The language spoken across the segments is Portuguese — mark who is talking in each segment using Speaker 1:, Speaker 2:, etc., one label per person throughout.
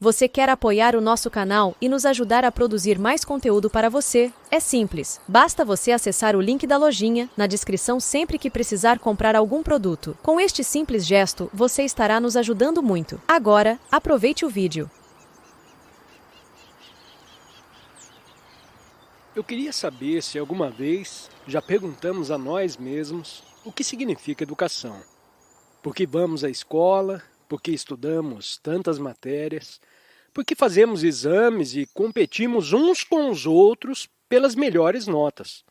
Speaker 1: Você quer apoiar o nosso canal e nos ajudar a produzir mais conteúdo para você? É simples, basta você acessar o link da lojinha na descrição sempre que precisar comprar algum produto. Com este simples gesto, você estará nos ajudando muito. Agora, aproveite o vídeo.
Speaker 2: Eu queria saber se alguma vez já perguntamos a nós mesmos o que significa educação. Por que vamos à escola? Por que estudamos tantas matérias? Por que fazemos exames e competimos uns com os outros pelas melhores notas?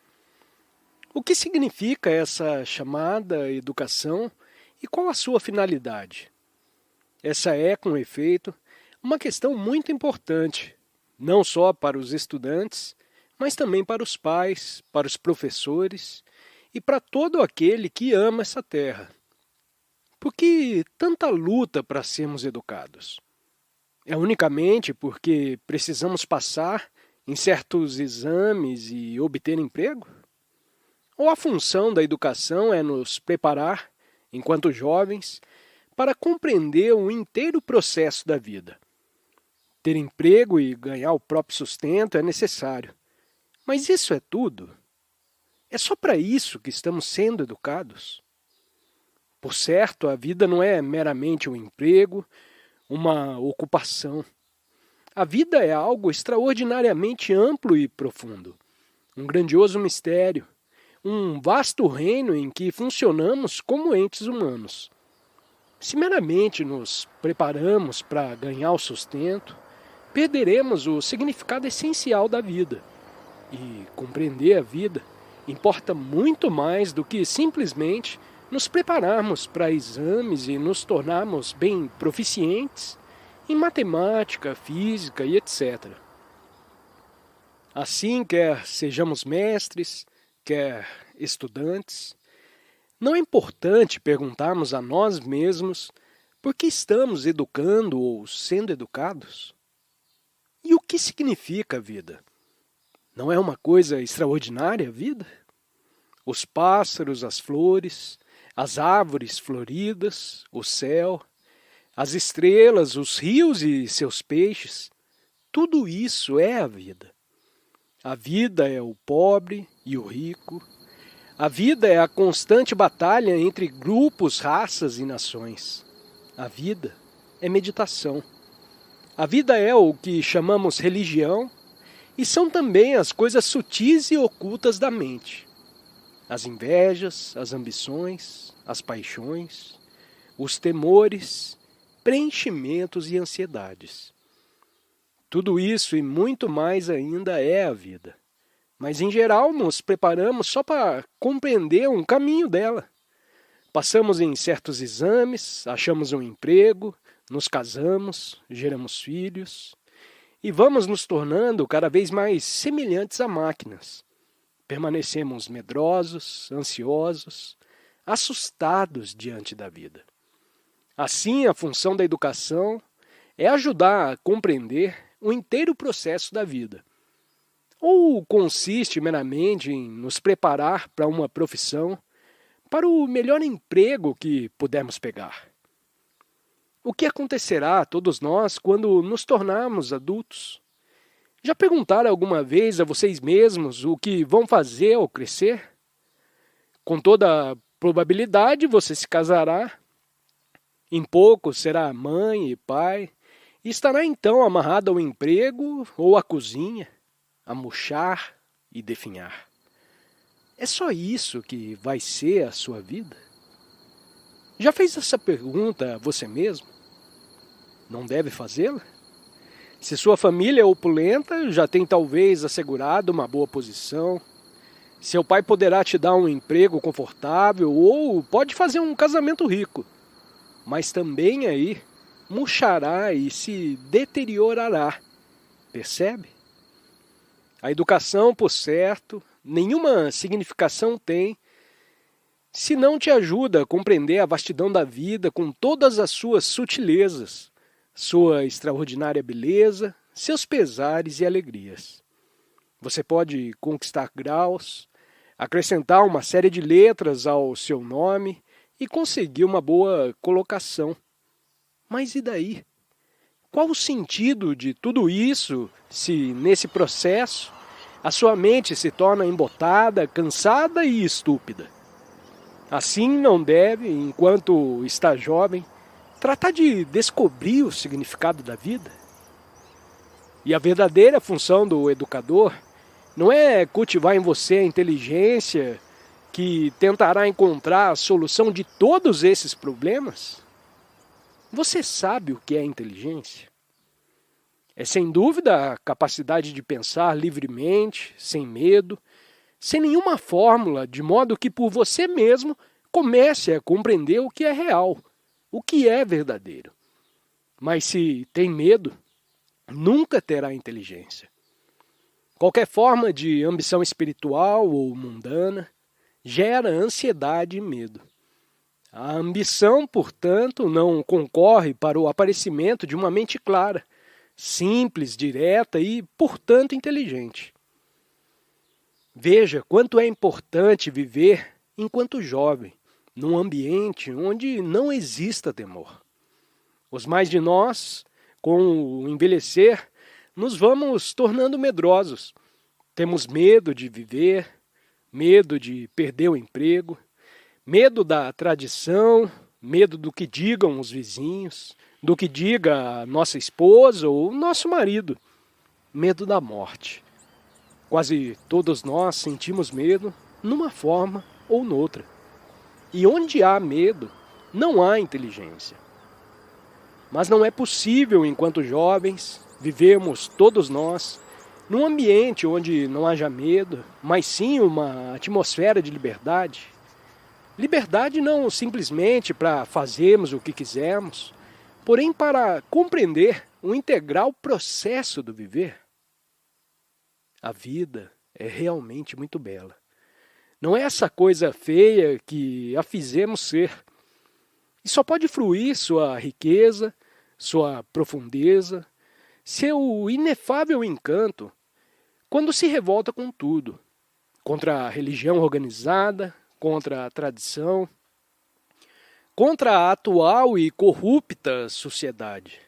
Speaker 2: O que significa essa chamada educação e qual a sua finalidade? Essa é, com efeito, uma questão muito importante, não só para os estudantes, mas também para os pais, para os professores e para todo aquele que ama essa terra. Por que tanta luta para sermos educados? É unicamente porque precisamos passar em certos exames e obter emprego? Ou a função da educação é nos preparar, enquanto jovens, para compreender o inteiro processo da vida? Ter emprego e ganhar o próprio sustento é necessário. Mas isso é tudo? É só para isso que estamos sendo educados? Por certo, a vida não é meramente um emprego, uma ocupação. A vida é algo extraordinariamente amplo e profundo, um grandioso mistério, um vasto reino em que funcionamos como entes humanos. Se meramente nos preparamos para ganhar o sustento, perderemos o significado essencial da vida. E compreender a vida importa muito mais do que simplesmente nos prepararmos para exames e nos tornarmos bem proficientes em matemática, física e etc. Assim, quer sejamos mestres, quer estudantes, não é importante perguntarmos a nós mesmos por que estamos educando ou sendo educados? E o que significa a vida? Não é uma coisa extraordinária a vida? Os pássaros, as flores, as árvores floridas, o céu, as estrelas, os rios e seus peixes, tudo isso é a vida. A vida é o pobre e o rico. A vida é a constante batalha entre grupos, raças e nações. A vida é meditação. A vida é o que chamamos religião e são também as coisas sutis e ocultas da mente. As invejas, as ambições, as paixões, os temores, preenchimentos e ansiedades. Tudo isso e muito mais ainda é a vida. Mas, em geral, nos preparamos só para compreender um caminho dela. Passamos em certos exames, achamos um emprego, nos casamos, geramos filhos e vamos nos tornando cada vez mais semelhantes a máquinas. Permanecemos medrosos, ansiosos, assustados diante da vida. Assim, a função da educação é ajudar a compreender o inteiro processo da vida. Ou consiste meramente em nos preparar para uma profissão, para o melhor emprego que pudermos pegar? O que acontecerá a todos nós quando nos tornarmos adultos? Já perguntaram alguma vez a vocês mesmos o que vão fazer ao crescer? Com toda probabilidade você se casará, em pouco será mãe e pai, e estará então amarrado ao emprego ou à cozinha, a murchar e definhar. É só isso que vai ser a sua vida? Já fez essa pergunta a você mesmo? Não deve fazê-la? Se sua família é opulenta, já tem talvez assegurado uma boa posição. Seu pai poderá te dar um emprego confortável ou pode fazer um casamento rico. Mas também aí murchará e se deteriorará. Percebe? A educação, por certo, nenhuma significação tem se não te ajuda a compreender a vastidão da vida com todas as suas sutilezas, sua extraordinária beleza, seus pesares e alegrias. Você pode conquistar graus, acrescentar uma série de letras ao seu nome e conseguir uma boa colocação. Mas e daí? qual o sentido de tudo isso se, nesse processo, a sua mente se torna embotada, cansada e estúpida? Assim não deve, enquanto está jovem, tratar de descobrir o significado da vida? E a verdadeira função do educador não é cultivar em você a inteligência que tentará encontrar a solução de todos esses problemas? Você sabe o que é inteligência? É sem dúvida a capacidade de pensar livremente, sem medo, sem nenhuma fórmula, de modo que por você mesmo comece a compreender o que é real, o que é verdadeiro. Mas se tem medo, nunca terá inteligência. Qualquer forma de ambição espiritual ou mundana gera ansiedade e medo. A ambição, portanto, não concorre para o aparecimento de uma mente clara, simples, direta e, portanto, inteligente. Veja quanto é importante viver enquanto jovem, num ambiente onde não exista temor. Os mais de nós, com o envelhecer, nos vamos tornando medrosos. Temos medo de viver, medo de perder o emprego, medo da tradição, medo do que digam os vizinhos, do que diga a nossa esposa ou o nosso marido, medo da morte. Quase todos nós sentimos medo numa forma ou noutra. E onde há medo, não há inteligência. Mas não é possível, enquanto jovens, vivermos todos nós num ambiente onde não haja medo, mas sim uma atmosfera de liberdade. Liberdade não simplesmente para fazermos o que quisermos, porém para compreender o integral processo do viver. A vida é realmente muito bela. Não é essa coisa feia que a fizemos ser. E só pode fruir sua riqueza, sua profundeza, seu inefável encanto, quando se revolta com tudo, contra a religião organizada, contra a tradição, contra a atual e corrupta sociedade.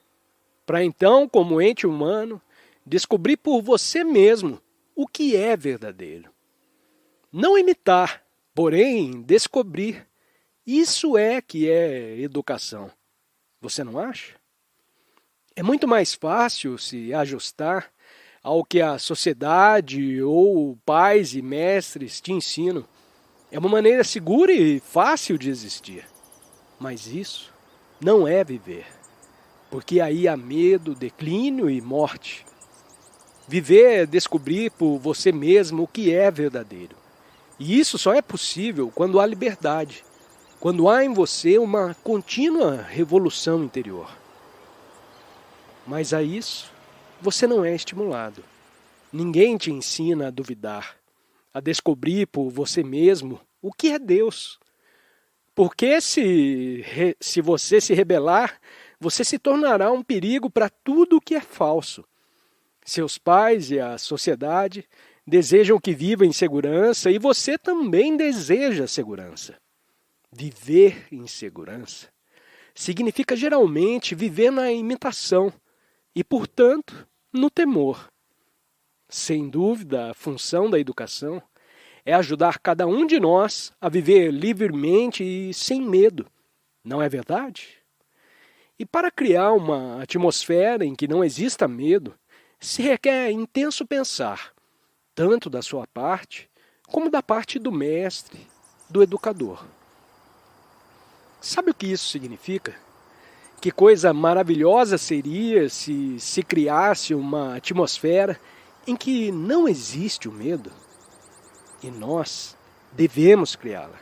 Speaker 2: Para então, como ente humano, descobrir por você mesmo o que é verdadeiro. Não imitar, porém descobrir. Isso é que é educação. Você não acha? É muito mais fácil se ajustar ao que a sociedade ou pais e mestres te ensinam. É uma maneira segura e fácil de existir. Mas isso não é viver, porque aí há medo, declínio e morte. Viver é descobrir por você mesmo o que é verdadeiro. E isso só é possível quando há liberdade, quando há em você uma contínua revolução interior. Mas a isso você não é estimulado. Ninguém te ensina a duvidar, a descobrir por você mesmo o que é Deus. Porque se você se rebelar, você se tornará um perigo para tudo o que é falso. Seus pais e a sociedade desejam que viva em segurança e você também deseja segurança. Viver em segurança significa geralmente viver na imitação e, portanto, no temor. Sem dúvida, a função da educação é ajudar cada um de nós a viver livremente e sem medo. Não é verdade? E para criar uma atmosfera em que não exista medo, se requer intenso pensar, tanto da sua parte, como da parte do mestre, do educador. Sabe o que isso significa? Que coisa maravilhosa seria se criasse uma atmosfera em que não existe o medo? E nós devemos criá-la,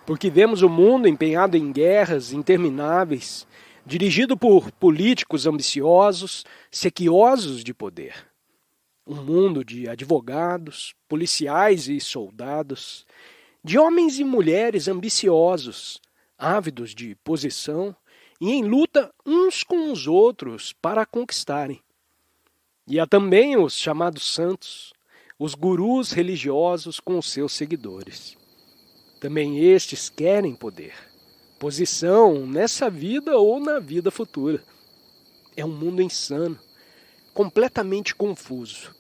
Speaker 2: porque vemos o mundo empenhado em guerras intermináveis, dirigido por políticos ambiciosos, sequiosos de poder. Um mundo de advogados, policiais e soldados, de homens e mulheres ambiciosos, ávidos de posição e em luta uns com os outros para a conquistarem. E há também os chamados santos, os gurus religiosos com os seus seguidores. Também estes querem poder, posição nessa vida ou na vida futura. É um mundo insano, completamente confuso.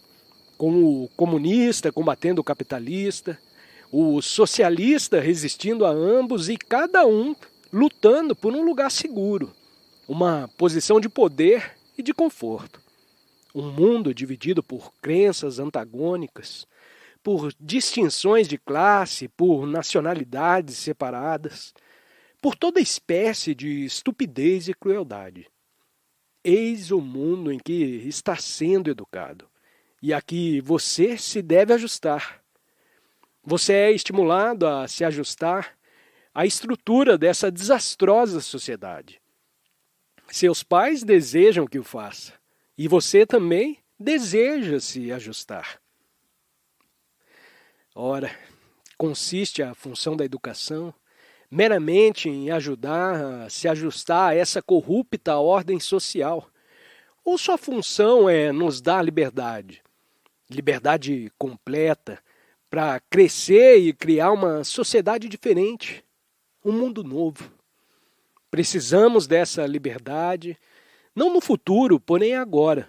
Speaker 2: Com o comunista combatendo o capitalista, o socialista resistindo a ambos e cada um lutando por um lugar seguro, uma posição de poder e de conforto. Um mundo dividido por crenças antagônicas, por distinções de classe, por nacionalidades separadas, por toda espécie de estupidez e crueldade. Eis o mundo em que está sendo educado. E aqui você se deve ajustar. Você é estimulado a se ajustar à estrutura dessa desastrosa sociedade. Seus pais desejam que o faça. E você também deseja se ajustar. Ora, consiste a função da educação meramente em ajudar a se ajustar a essa corrupta ordem social? Ou sua função é nos dar liberdade? Liberdade completa para crescer e criar uma sociedade diferente, um mundo novo. Precisamos dessa liberdade, não no futuro, porém agora,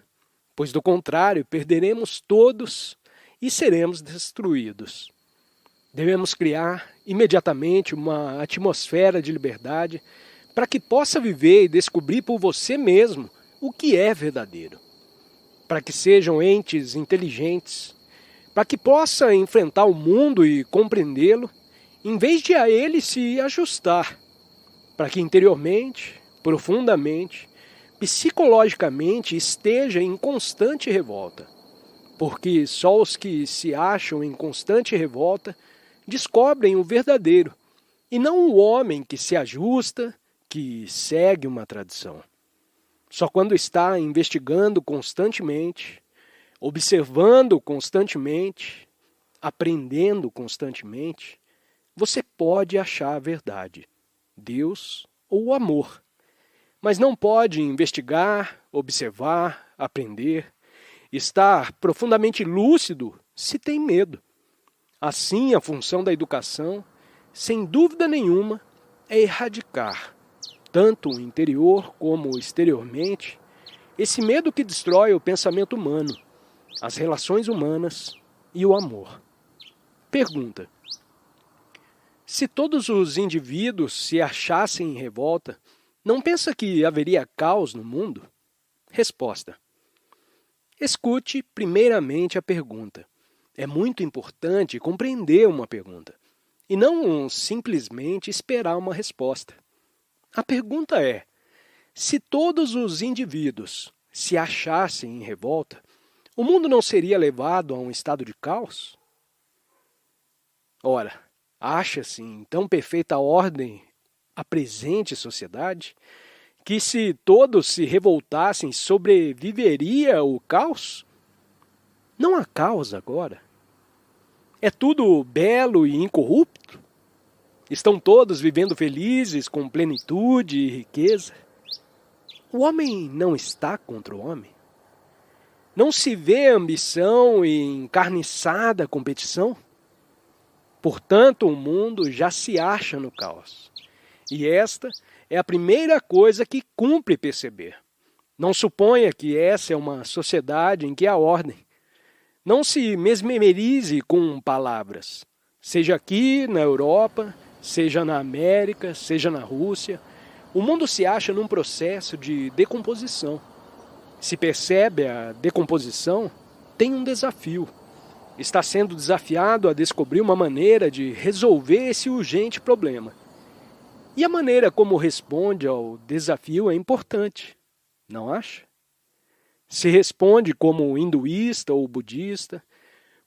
Speaker 2: pois do contrário perderemos todos e seremos destruídos. Devemos criar imediatamente uma atmosfera de liberdade para que possa viver e descobrir por você mesmo o que é verdadeiro. Para que sejam entes inteligentes, para que possa enfrentar o mundo e compreendê-lo, em vez de a ele se ajustar, para que interiormente, profundamente, psicologicamente esteja em constante revolta. Porque só os que se acham em constante revolta descobrem o verdadeiro, e não o homem que se ajusta, que segue uma tradição. Só quando está investigando constantemente, observando constantemente, aprendendo constantemente, você pode achar a verdade, Deus ou o amor. Mas não pode investigar, observar, aprender, estar profundamente lúcido se tem medo. Assim, a função da educação, sem dúvida nenhuma, é erradicar, tanto o interior como exteriormente, esse medo que destrói o pensamento humano, as relações humanas e o amor. Pergunta: se todos os indivíduos se achassem em revolta, não pensa que haveria caos no mundo? Resposta: escute primeiramente a pergunta. É muito importante compreender uma pergunta, e não simplesmente esperar uma resposta. A pergunta é: se todos os indivíduos se achassem em revolta, o mundo não seria levado a um estado de caos? Ora, acha-se em tão perfeita ordem a presente sociedade que se todos se revoltassem sobreviveria o caos? Não há caos agora. É tudo belo e incorrupto? Estão todos vivendo felizes, com plenitude e riqueza? O homem não está contra o homem? Não se vê ambição e encarniçada competição? Portanto, o mundo já se acha no caos. E esta é a primeira coisa que cumpre perceber. Não suponha que essa é uma sociedade em que há ordem. Não se mesmerize com palavras. Seja aqui na Europa, seja na América, seja na Rússia, o mundo se acha num processo de decomposição. Se percebe a decomposição, tem um desafio. Está sendo desafiado a descobrir uma maneira de resolver esse urgente problema. E a maneira como responde ao desafio é importante, não acha? Se responde como hinduísta ou budista,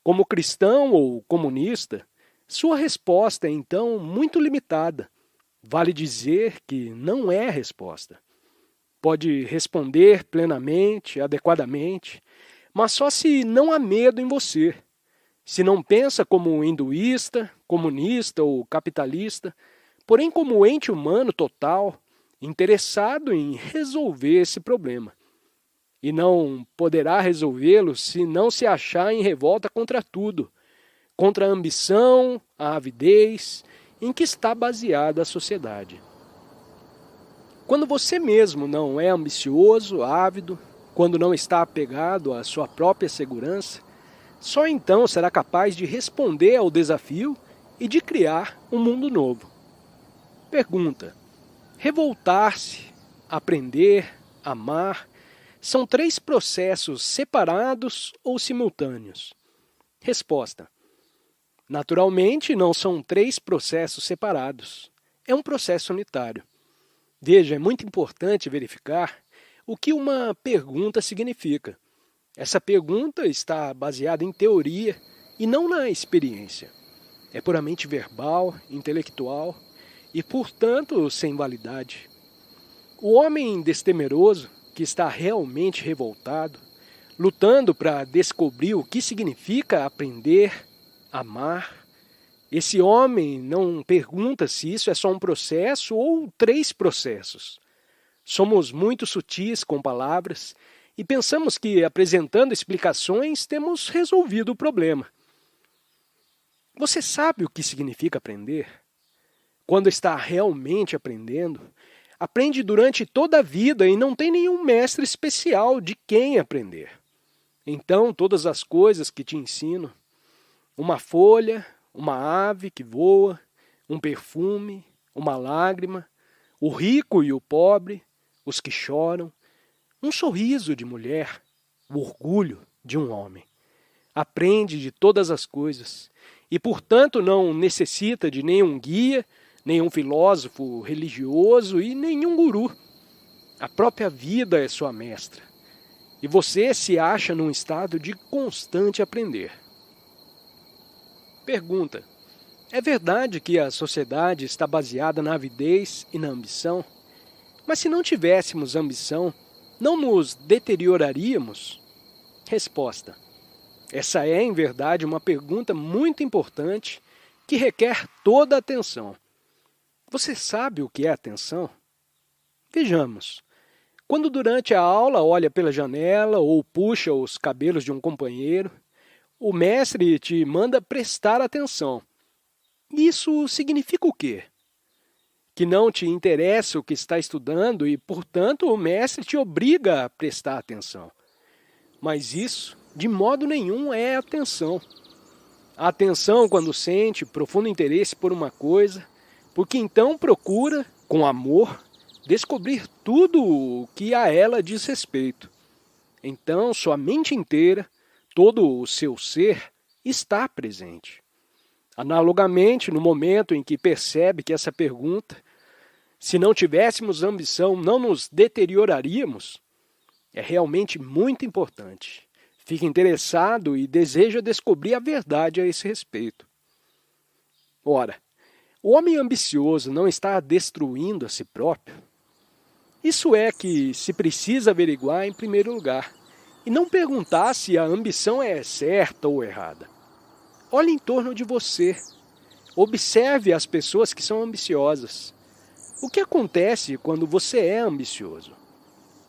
Speaker 2: como cristão ou comunista, sua resposta é então muito limitada. Vale dizer que não é resposta. Pode responder plenamente, adequadamente, mas só se não há medo em você. Se não pensa como hinduísta, comunista ou capitalista, porém como ente humano total, interessado em resolver esse problema. E não poderá resolvê-lo se não se achar em revolta contra tudo, contra a ambição, a avidez, em que está baseada a sociedade. Quando você mesmo não é ambicioso, ávido, quando não está apegado à sua própria segurança, só então será capaz de responder ao desafio e de criar um mundo novo. Pergunta: revoltar-se, aprender, amar, são 3 processos separados ou simultâneos? Resposta: naturalmente não são 3 processos separados. É um processo unitário. Veja, é muito importante verificar o que uma pergunta significa. Essa pergunta está baseada em teoria e não na experiência. É puramente verbal, intelectual e, portanto, sem validade. O homem destemeroso, que está realmente revoltado, lutando para descobrir o que significa aprender, amar, esse homem não pergunta se isso é só um processo ou 3 processos. Somos muito sutis com palavras e pensamos que, apresentando explicações, temos resolvido o problema. Você sabe o que significa aprender? Quando está realmente aprendendo, aprende durante toda a vida e não tem nenhum mestre especial de quem aprender. Então, todas as coisas que te ensino, uma folha, uma ave que voa, um perfume, uma lágrima, o rico e o pobre, os que choram, um sorriso de mulher, o orgulho de um homem. Aprende de todas as coisas e, portanto, não necessita de nenhum guia, nenhum filósofo religioso e nenhum guru. A própria vida é sua mestra e você se acha num estado de constante aprender. Pergunta: é verdade que a sociedade está baseada na avidez e na ambição? Mas se não tivéssemos ambição, não nos deterioraríamos? Resposta: essa é, em verdade, uma pergunta muito importante que requer toda a atenção. Você sabe o que é atenção? Vejamos. Quando durante a aula olha pela janela ou puxa os cabelos de um companheiro, o mestre te manda prestar atenção. Isso significa o quê? Que não te interessa o que está estudando e, portanto, o mestre te obriga a prestar atenção. Mas isso, de modo nenhum, é atenção. A atenção quando sente profundo interesse por uma coisa, porque então procura, com amor, descobrir tudo o que a ela diz respeito. Então, sua mente inteira, todo o seu ser, está presente. Analogamente, no momento em que percebe que essa pergunta, se não tivéssemos ambição, não nos deterioraríamos, é realmente muito importante. Fica interessado e deseja descobrir a verdade a esse respeito. Ora, o homem ambicioso não está destruindo a si próprio? Isso é que se precisa averiguar em primeiro lugar, e não perguntar se a ambição é certa ou errada. Olhe em torno de você. Observe as pessoas que são ambiciosas. O que acontece quando você é ambicioso?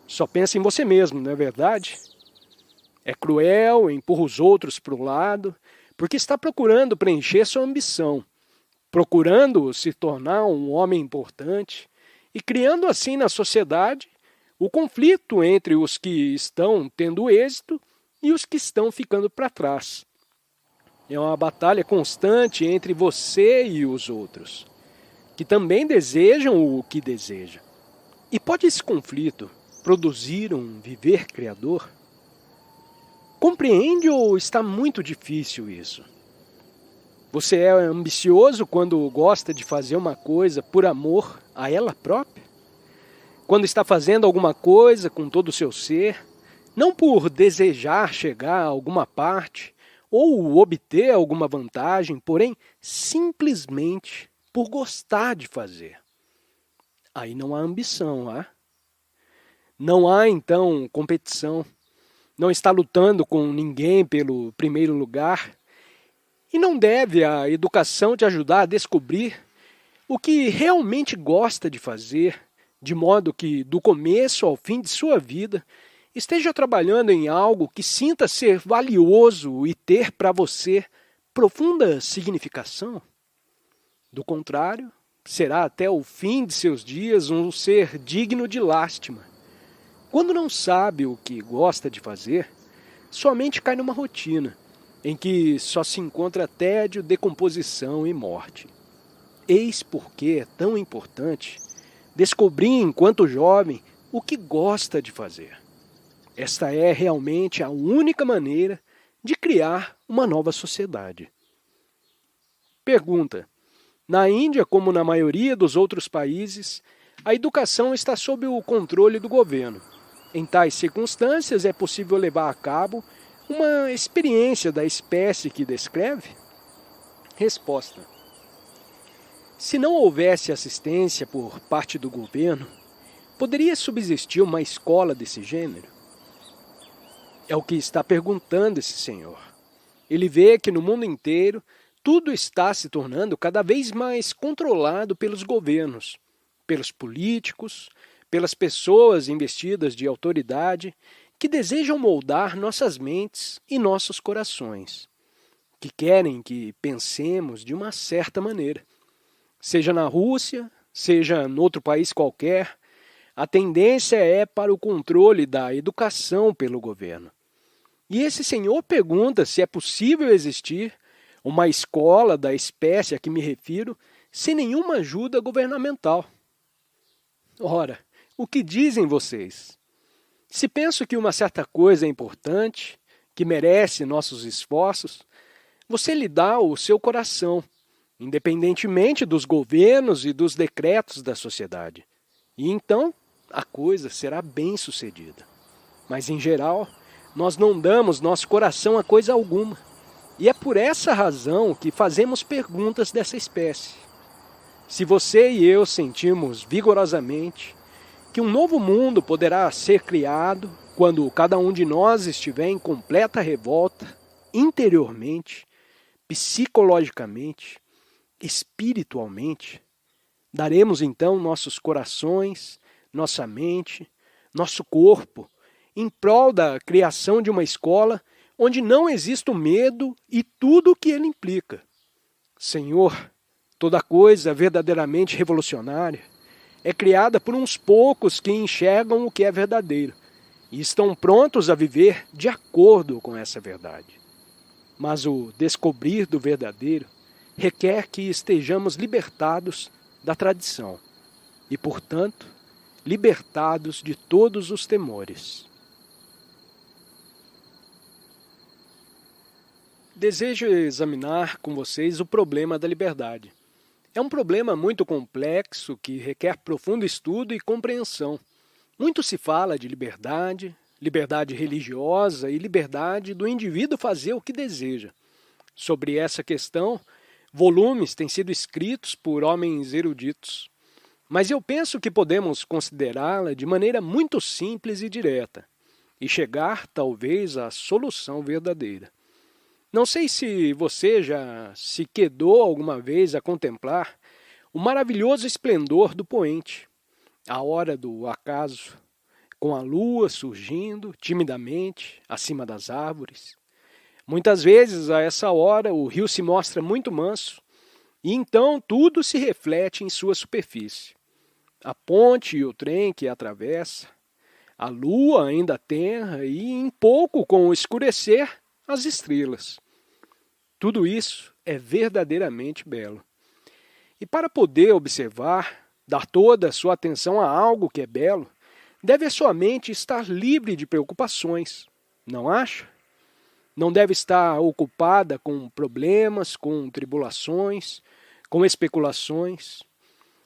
Speaker 2: Só pensa em você mesmo, não é verdade? É cruel, empurra os outros para o lado, porque está procurando preencher sua ambição, procurando se tornar um homem importante e criando assim na sociedade o conflito entre os que estão tendo êxito e os que estão ficando para trás. É uma batalha constante entre você e os outros, que também desejam o que deseja. E pode esse conflito produzir um viver criador? Compreende ou está muito difícil isso? Você é ambicioso quando gosta de fazer uma coisa por amor a ela própria? Quando está fazendo alguma coisa com todo o seu ser, não por desejar chegar a alguma parte ou obter alguma vantagem, porém simplesmente por gostar de fazer. Aí não há ambição, há? Não há, então, competição. Não está lutando com ninguém pelo primeiro lugar. E não deve a educação te ajudar a descobrir o que realmente gosta de fazer, de modo que, do começo ao fim de sua vida, esteja trabalhando em algo que sinta ser valioso e ter para você profunda significação? Do contrário, será até o fim de seus dias um ser digno de lástima. Quando não sabe o que gosta de fazer, sua mente cai numa rotina, em que só se encontra tédio, decomposição e morte. Eis por que é tão importante descobrir, enquanto jovem, o que gosta de fazer. Esta é realmente a única maneira de criar uma nova sociedade. Pergunta: na Índia, como na maioria dos outros países, a educação está sob o controle do governo. Em tais circunstâncias, é possível levar a cabo uma experiência da espécie que descreve? Resposta: se não houvesse assistência por parte do governo, poderia subsistir uma escola desse gênero? É o que está perguntando esse senhor. Ele vê que no mundo inteiro tudo está se tornando cada vez mais controlado pelos governos, pelos políticos, pelas pessoas investidas de autoridade que desejam moldar nossas mentes e nossos corações, que querem que pensemos de uma certa maneira. Seja na Rússia, seja em outro país qualquer, a tendência é para o controle da educação pelo governo. E esse senhor pergunta se é possível existir uma escola da espécie a que me refiro sem nenhuma ajuda governamental. Ora, o que dizem vocês? Se penso que uma certa coisa é importante, que merece nossos esforços, você lhe dá o seu coração, independentemente dos governos e dos decretos da sociedade. E então a coisa será bem sucedida. Mas, em geral, nós não damos nosso coração a coisa alguma. E é por essa razão que fazemos perguntas dessa espécie. Se você e eu sentimos vigorosamente que um novo mundo poderá ser criado quando cada um de nós estiver em completa revolta, interiormente, psicologicamente, espiritualmente, daremos então nossos corações, nossa mente, nosso corpo, em prol da criação de uma escola onde não existe o medo e tudo o que ele implica. Senhor, toda coisa verdadeiramente revolucionária é criada por uns poucos que enxergam o que é verdadeiro e estão prontos a viver de acordo com essa verdade. Mas o descobrir do verdadeiro requer que estejamos libertados da tradição e, portanto, libertados de todos os temores. Desejo examinar com vocês o problema da liberdade. É um problema muito complexo que requer profundo estudo e compreensão. Muito se fala de liberdade, liberdade religiosa e liberdade do indivíduo fazer o que deseja. Sobre essa questão, volumes têm sido escritos por homens eruditos. Mas eu penso que podemos considerá-la de maneira muito simples e direta, e chegar, talvez, à solução verdadeira. Não sei se você já se quedou alguma vez a contemplar o maravilhoso esplendor do poente, a hora do acaso, com a lua surgindo timidamente acima das árvores. Muitas vezes, a essa hora, o rio se mostra muito manso, e então tudo se reflete em sua superfície. A ponte e o trem que atravessa, a lua ainda tenra e, em pouco, com o escurecer, as estrelas. Tudo isso é verdadeiramente belo. E para poder observar, dar toda a sua atenção a algo que é belo, deve a sua mente estar livre de preocupações, não acha? Não deve estar ocupada com problemas, com tribulações, com especulações.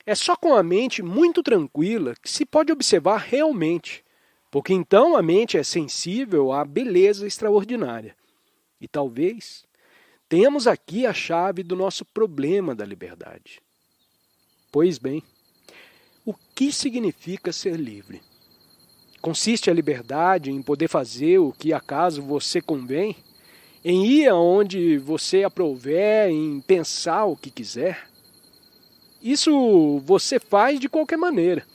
Speaker 2: É só com a mente muito tranquila que se pode observar realmente, porque então a mente é sensível à beleza extraordinária. E talvez tenhamos aqui a chave do nosso problema da liberdade. Pois bem, o que significa ser livre? Consiste a liberdade em poder fazer o que acaso você convém? Em ir aonde você aprouver, em pensar o que quiser? Isso você faz de qualquer maneira.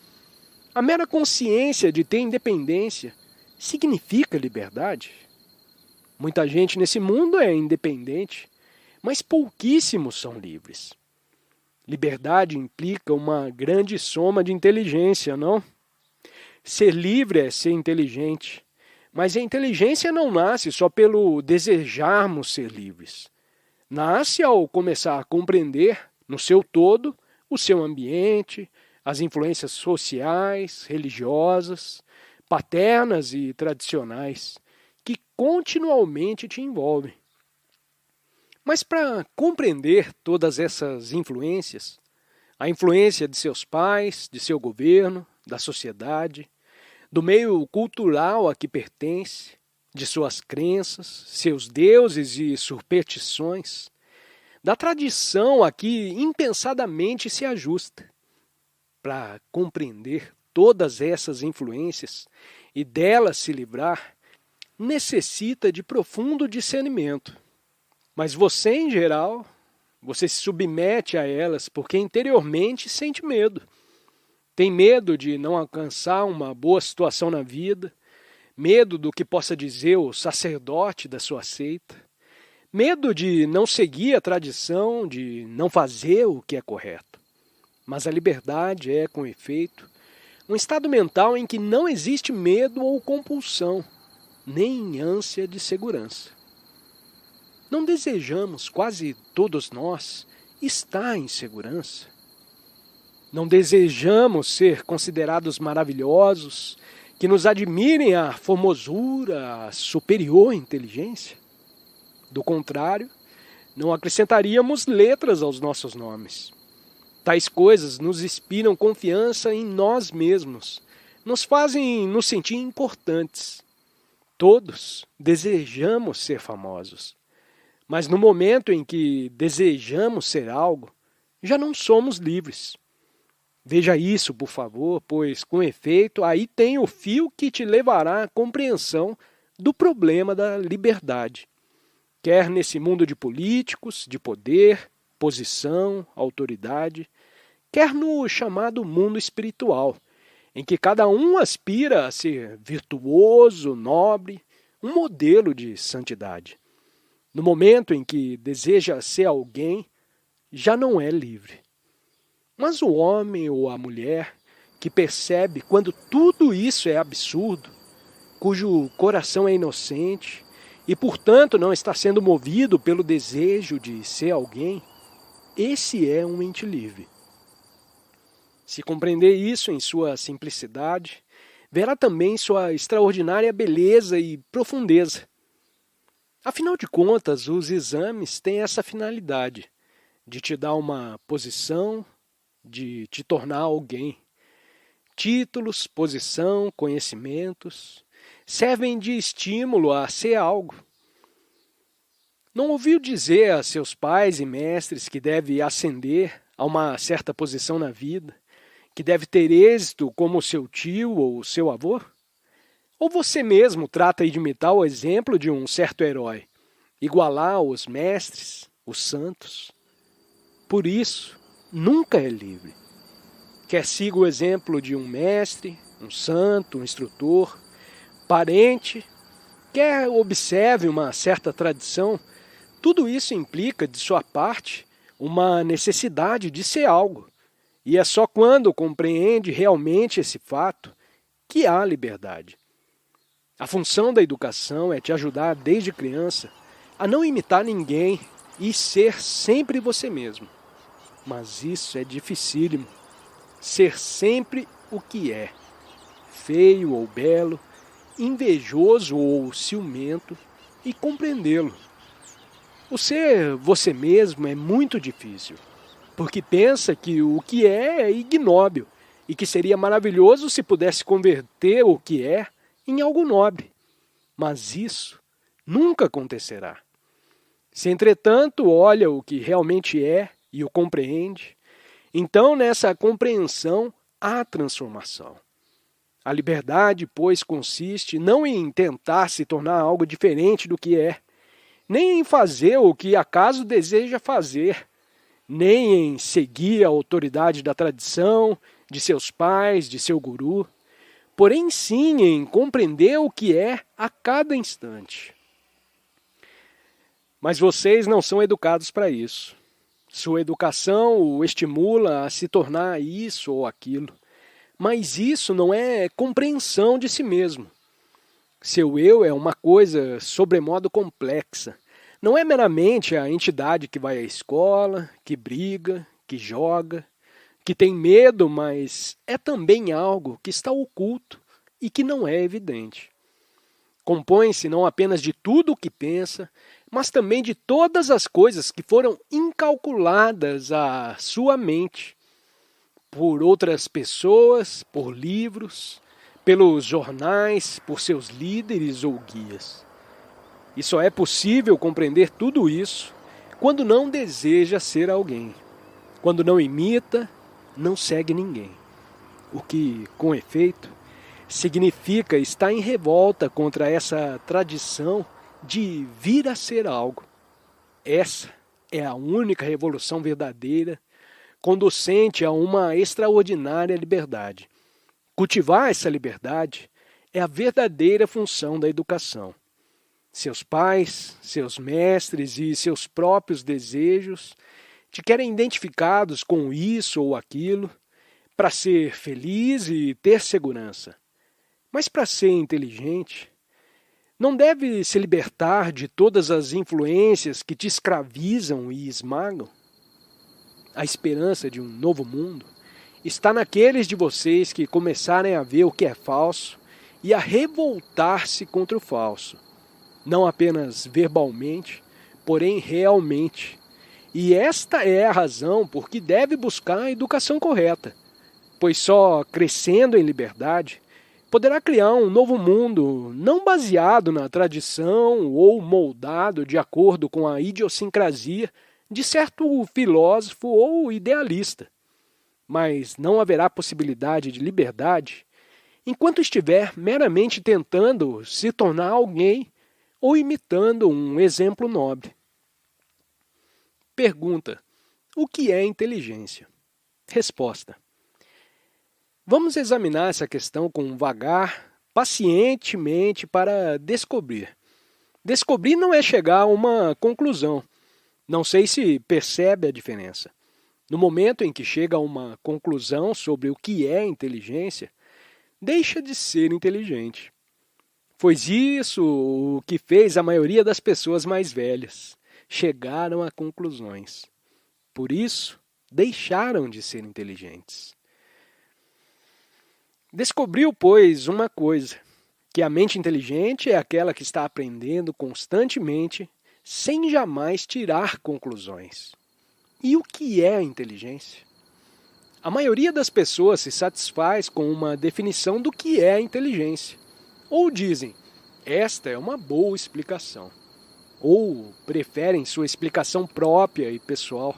Speaker 2: A mera consciência de ter independência significa liberdade? Muita gente nesse mundo é independente, mas pouquíssimos são livres. Liberdade implica uma grande soma de inteligência, não? Ser livre é ser inteligente, mas a inteligência não nasce só pelo desejarmos ser livres. Nasce ao começar a compreender, no seu todo, o seu ambiente, as influências sociais, religiosas, paternas e tradicionais, que continuamente te envolvem. Mas para compreender todas essas influências, a influência de seus pais, de seu governo, da sociedade, do meio cultural a que pertence, de suas crenças, seus deuses e superstições, da tradição a que impensadamente se ajusta. Para compreender todas essas influências e delas se livrar, necessita de profundo discernimento. Mas você, em geral, você se submete a elas porque interiormente sente medo. Tem medo de não alcançar uma boa situação na vida, medo do que possa dizer o sacerdote da sua seita, medo de não seguir a tradição, de não fazer o que é correto. Mas a liberdade é, com efeito, um estado mental em que não existe medo ou compulsão, nem ânsia de segurança. Não desejamos, quase todos nós, estar em segurança. Não desejamos ser considerados maravilhosos, que nos admirem a formosura, a superior inteligência. Do contrário, não acrescentaríamos letras aos nossos nomes. Tais coisas nos inspiram confiança em nós mesmos, nos fazem nos sentir importantes. Todos desejamos ser famosos. Mas no momento em que desejamos ser algo, já não somos livres. Veja isso, por favor, pois, com efeito, aí tem o fio que te levará à compreensão do problema da liberdade. Quer nesse mundo de políticos, de poder, posição, autoridade, quer no chamado mundo espiritual, em que cada um aspira a ser virtuoso, nobre, um modelo de santidade. No momento em que deseja ser alguém, já não é livre. Mas o homem ou a mulher que percebe quando tudo isso é absurdo, cujo coração é inocente e, portanto, não está sendo movido pelo desejo de ser alguém, esse é um ente livre. Se compreender isso em sua simplicidade, verá também sua extraordinária beleza e profundeza. Afinal de contas, os exames têm essa finalidade, de te dar uma posição, de te tornar alguém. Títulos, posição, conhecimentos servem de estímulo a ser algo. Não ouviu dizer a seus pais e mestres que deve ascender a uma certa posição na vida, que deve ter êxito como seu tio ou seu avô? Ou você mesmo trata de imitar o exemplo de um certo herói, igualar os mestres, os santos? Por isso, nunca é livre. Quer siga o exemplo de um mestre, um santo, um instrutor, parente, quer observe uma certa tradição, tudo isso implica, de sua parte, uma necessidade de ser algo. E é só quando compreende realmente esse fato que há liberdade. A função da educação é te ajudar desde criança a não imitar ninguém e ser sempre você mesmo. Mas isso é dificílimo. Ser sempre o que é, feio ou belo, invejoso ou ciumento, e compreendê-lo. O ser você mesmo é muito difícil, porque pensa que o que é ignóbil e que seria maravilhoso se pudesse converter o que é em algo nobre. Mas isso nunca acontecerá. Se, entretanto, olha o que realmente é e o compreende, então nessa compreensão há transformação. A liberdade, pois, consiste não em tentar se tornar algo diferente do que é, nem em fazer o que acaso deseja fazer, nem em seguir a autoridade da tradição, de seus pais, de seu guru, porém sim em compreender o que é a cada instante. Mas vocês não são educados para isso. Sua educação o estimula a se tornar isso ou aquilo. Mas isso não é compreensão de si mesmo. Seu eu é uma coisa sobremodo complexa. Não é meramente a entidade que vai à escola, que briga, que joga, que tem medo, mas é também algo que está oculto e que não é evidente. Compõe-se não apenas de tudo o que pensa, mas também de todas as coisas que foram incalculadas à sua mente por outras pessoas, por livros, pelos jornais, por seus líderes ou guias. E só é possível compreender tudo isso quando não deseja ser alguém, quando não imita, não segue ninguém. O que, com efeito, significa estar em revolta contra essa tradição de vir a ser algo. Essa é a única revolução verdadeira, conducente a uma extraordinária liberdade. Cultivar essa liberdade é a verdadeira função da educação. Seus pais, seus mestres e seus próprios desejos te querem identificados com isso ou aquilo, para ser feliz e ter segurança. Mas para ser inteligente, não deve se libertar de todas as influências que te escravizam e esmagam? A esperança de um novo mundo está naqueles de vocês que começarem a ver o que é falso e a revoltar-se contra o falso. Não apenas verbalmente, porém realmente. E esta é a razão por que deve buscar a educação correta, pois só crescendo em liberdade poderá criar um novo mundo não baseado na tradição ou moldado de acordo com a idiosincrasia de certo filósofo ou idealista. Mas não haverá possibilidade de liberdade enquanto estiver meramente tentando se tornar alguém ou imitando um exemplo nobre. Pergunta: o que é inteligência? Resposta: vamos examinar essa questão com vagar, pacientemente para descobrir. Descobrir não é chegar a uma conclusão. Não sei se percebe a diferença. No momento em que chega a uma conclusão sobre o que é inteligência, deixa de ser inteligente. Foi isso o que fez a maioria das pessoas mais velhas. Chegaram a conclusões. Por isso, deixaram de ser inteligentes. Descobriu, pois, uma coisa, que a mente inteligente é aquela que está aprendendo constantemente, sem jamais tirar conclusões. E o que é a inteligência? A maioria das pessoas se satisfaz com uma definição do que é a inteligência. Ou dizem, esta é uma boa explicação. Ou preferem sua explicação própria e pessoal.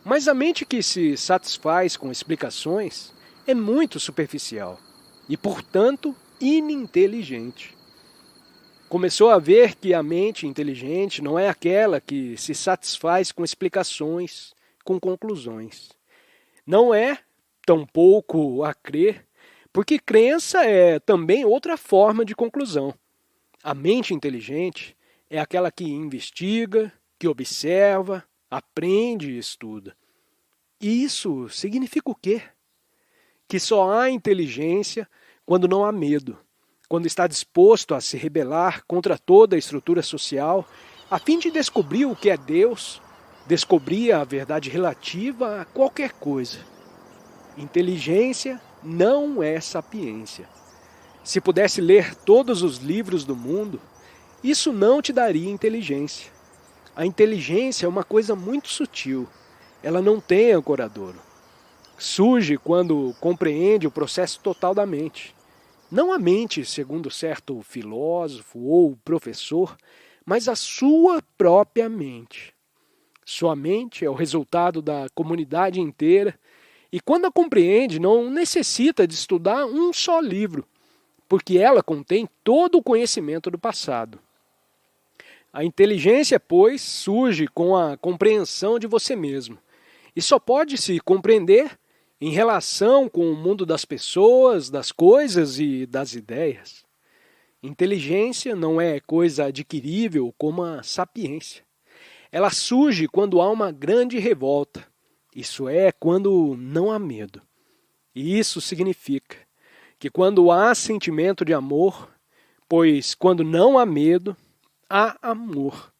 Speaker 2: Mas a mente que se satisfaz com explicações é muito superficial e, portanto, ininteligente. Começou a ver que a mente inteligente não é aquela que se satisfaz com explicações, com conclusões. Não é, tampouco, a crer, porque crença é também outra forma de conclusão. A mente inteligente é aquela que investiga, que observa, aprende e estuda. E isso significa o quê? Que só há inteligência quando não há medo, quando está disposto a se rebelar contra toda a estrutura social, a fim de descobrir o que é Deus, descobrir a verdade relativa a qualquer coisa. Inteligência não é sapiência. Se pudesse ler todos os livros do mundo, isso não te daria inteligência. A inteligência é uma coisa muito sutil. Ela não tem ancoradouro. Surge quando compreende o processo total da mente. Não a mente, segundo certo filósofo ou professor, mas a sua própria mente. Sua mente é o resultado da comunidade inteira e, quando a compreende, não necessita de estudar um só livro, porque ela contém todo o conhecimento do passado. A inteligência, pois, surge com a compreensão de você mesmo e só pode se compreender em relação com o mundo das pessoas, das coisas e das ideias. Inteligência não é coisa adquirível como a sapiência. Ela surge quando há uma grande revolta, isso é, quando não há medo. E isso significa que quando há sentimento de amor, pois quando não há medo, há amor.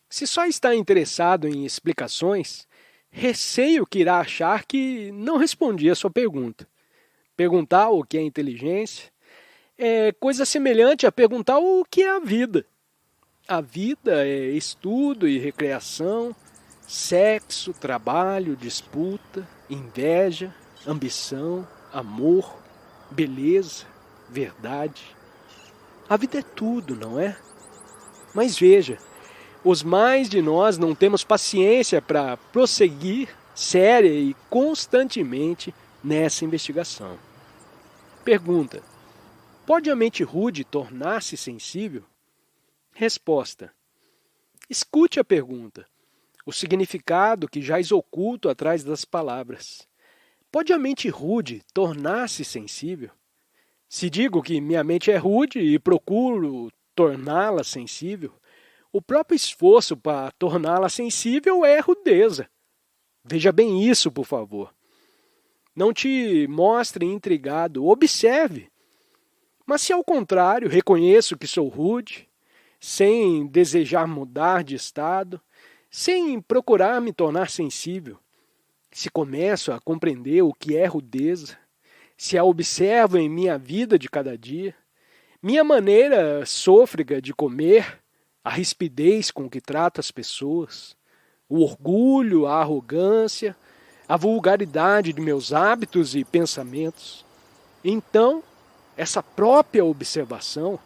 Speaker 2: Se só está interessado em explicações, receio que irá achar que não respondi a sua pergunta. Perguntar o que é inteligência é coisa semelhante a perguntar o que é a vida. A vida é estudo e recreação, sexo, trabalho, disputa, inveja, ambição, amor, beleza, verdade. A vida é tudo, não é? Mas veja, os mais de nós não temos paciência para prosseguir séria e constantemente nessa investigação. Pergunta: pode a mente rude tornar-se sensível? Resposta: escute a pergunta, o significado que jaz oculto atrás das palavras. Pode a mente rude tornar-se sensível? Se digo que minha mente é rude e procuro torná-la sensível, o próprio esforço para torná-la sensível é rudeza. Veja bem isso, por favor. Não te mostre intrigado, observe. Mas se ao contrário reconheço que sou rude, sem desejar mudar de estado, sem procurar me tornar sensível, se começo a compreender o que é rudeza, se a observo em minha vida de cada dia, minha maneira sôfrega de comer, a rispidez com que trato as pessoas, o orgulho, a arrogância, a vulgaridade de meus hábitos e pensamentos, então essa própria observação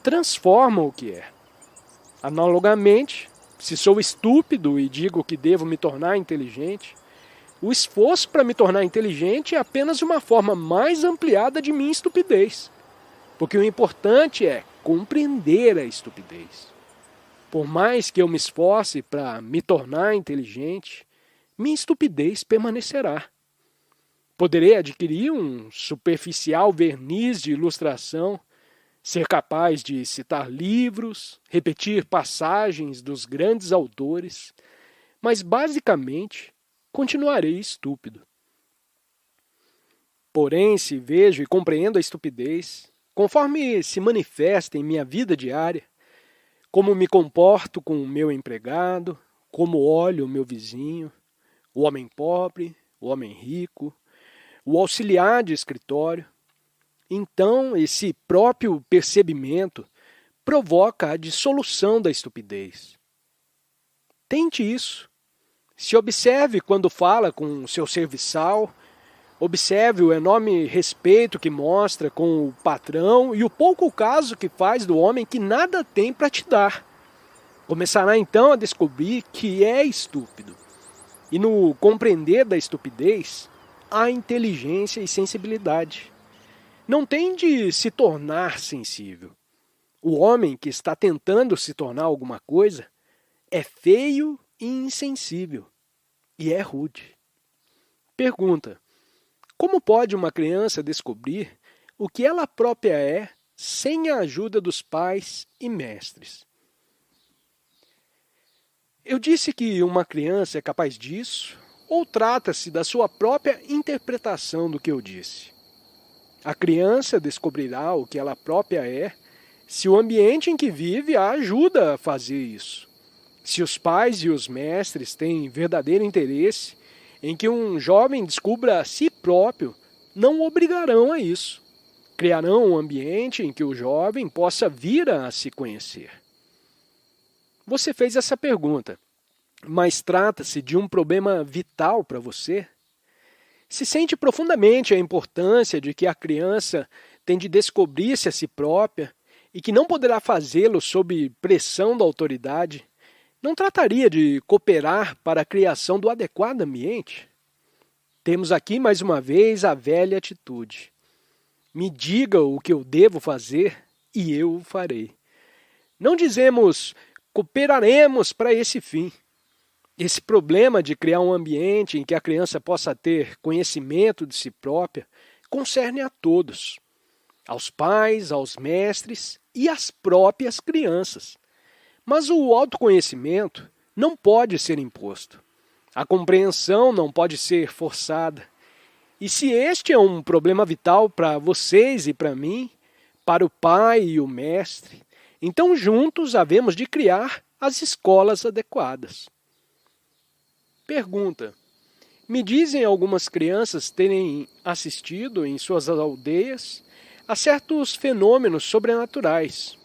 Speaker 2: transforma o que é. Analogamente, se sou estúpido e digo que devo me tornar inteligente, o esforço para me tornar inteligente é apenas uma forma mais ampliada de minha estupidez. Porque o importante é compreender a estupidez. Por mais que eu me esforce para me tornar inteligente, minha estupidez permanecerá. Poderei adquirir um superficial verniz de ilustração, ser capaz de citar livros, repetir passagens dos grandes autores, mas basicamente continuarei estúpido. Porém, se vejo e compreendo a estupidez, conforme se manifesta em minha vida diária, como me comporto com o meu empregado, como olho o meu vizinho, o homem pobre, o homem rico, o auxiliar de escritório, então esse próprio percebimento provoca a dissolução da estupidez. Tente isso. Se observe quando fala com seu serviçal, observe o enorme respeito que mostra com o patrão e o pouco caso que faz do homem que nada tem para te dar. Começará então a descobrir que é estúpido. E no compreender da estupidez, há inteligência e sensibilidade. Não tem de se tornar sensível. O homem que está tentando se tornar alguma coisa é feio e insensível, e é rude. Pergunta: como pode uma criança descobrir o que ela própria é sem a ajuda dos pais e mestres? Eu disse que uma criança é capaz disso, ou trata-se da sua própria interpretação do que eu disse? A criança descobrirá o que ela própria é se o ambiente em que vive a ajuda a fazer isso. Se os pais e os mestres têm verdadeiro interesse em que um jovem descubra a si próprio, não o obrigarão a isso. Criarão um ambiente em que o jovem possa vir a se conhecer. Você fez essa pergunta, mas trata-se de um problema vital para você? Se sente profundamente a importância de que a criança tem de descobrir-se a si própria e que não poderá fazê-lo sob pressão da autoridade, não trataria de cooperar para a criação do adequado ambiente? Temos aqui mais uma vez a velha atitude. Me diga o que eu devo fazer e eu o farei. Não dizemos cooperaremos para esse fim. Esse problema de criar um ambiente em que a criança possa ter conhecimento de si própria concerne a todos, aos pais, aos mestres e às próprias crianças. Mas o autoconhecimento não pode ser imposto. A compreensão não pode ser forçada. E se este é um problema vital para vocês e para mim, para o pai e o mestre, então juntos havemos de criar as escolas adequadas. Pergunta: me dizem algumas crianças terem assistido em suas aldeias a certos fenômenos sobrenaturais,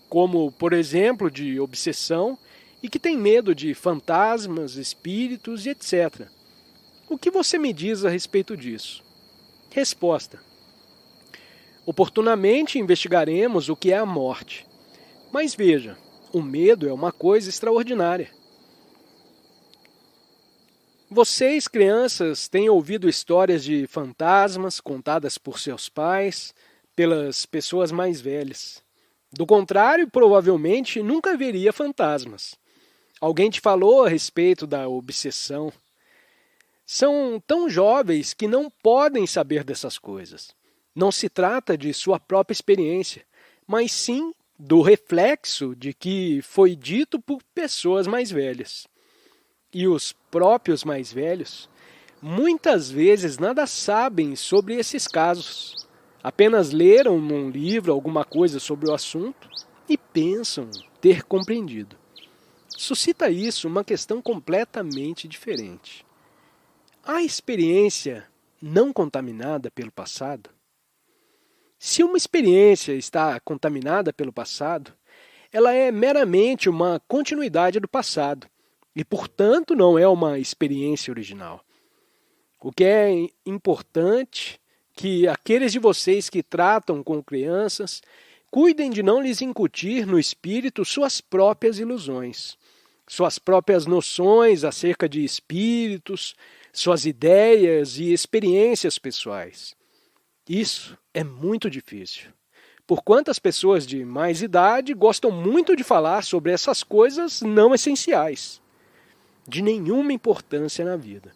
Speaker 2: como, por exemplo, de obsessão, e que têm medo de fantasmas, espíritos e etc. O que você me diz a respeito disso? Resposta: oportunamente investigaremos o que é a morte. Mas veja, o medo é uma coisa extraordinária. Vocês, crianças, têm ouvido histórias de fantasmas contadas por seus pais, pelas pessoas mais velhas. Do contrário, provavelmente nunca veria fantasmas. Alguém te falou a respeito da obsessão. São tão jovens que não podem saber dessas coisas. Não se trata de sua própria experiência, mas sim do reflexo de que foi dito por pessoas mais velhas. E os próprios mais velhos muitas vezes nada sabem sobre esses casos. Apenas leram num livro alguma coisa sobre o assunto e pensam ter compreendido. Suscita isso uma questão completamente diferente. A experiência não contaminada pelo passado? Se uma experiência está contaminada pelo passado, ela é meramente uma continuidade do passado e, portanto, não é uma experiência original. O que é importante que aqueles de vocês que tratam com crianças cuidem de não lhes incutir no espírito suas próprias ilusões, suas próprias noções acerca de espíritos, suas ideias e experiências pessoais. Isso é muito difícil. Porquanto as pessoas de mais idade gostam muito de falar sobre essas coisas não essenciais, de nenhuma importância na vida.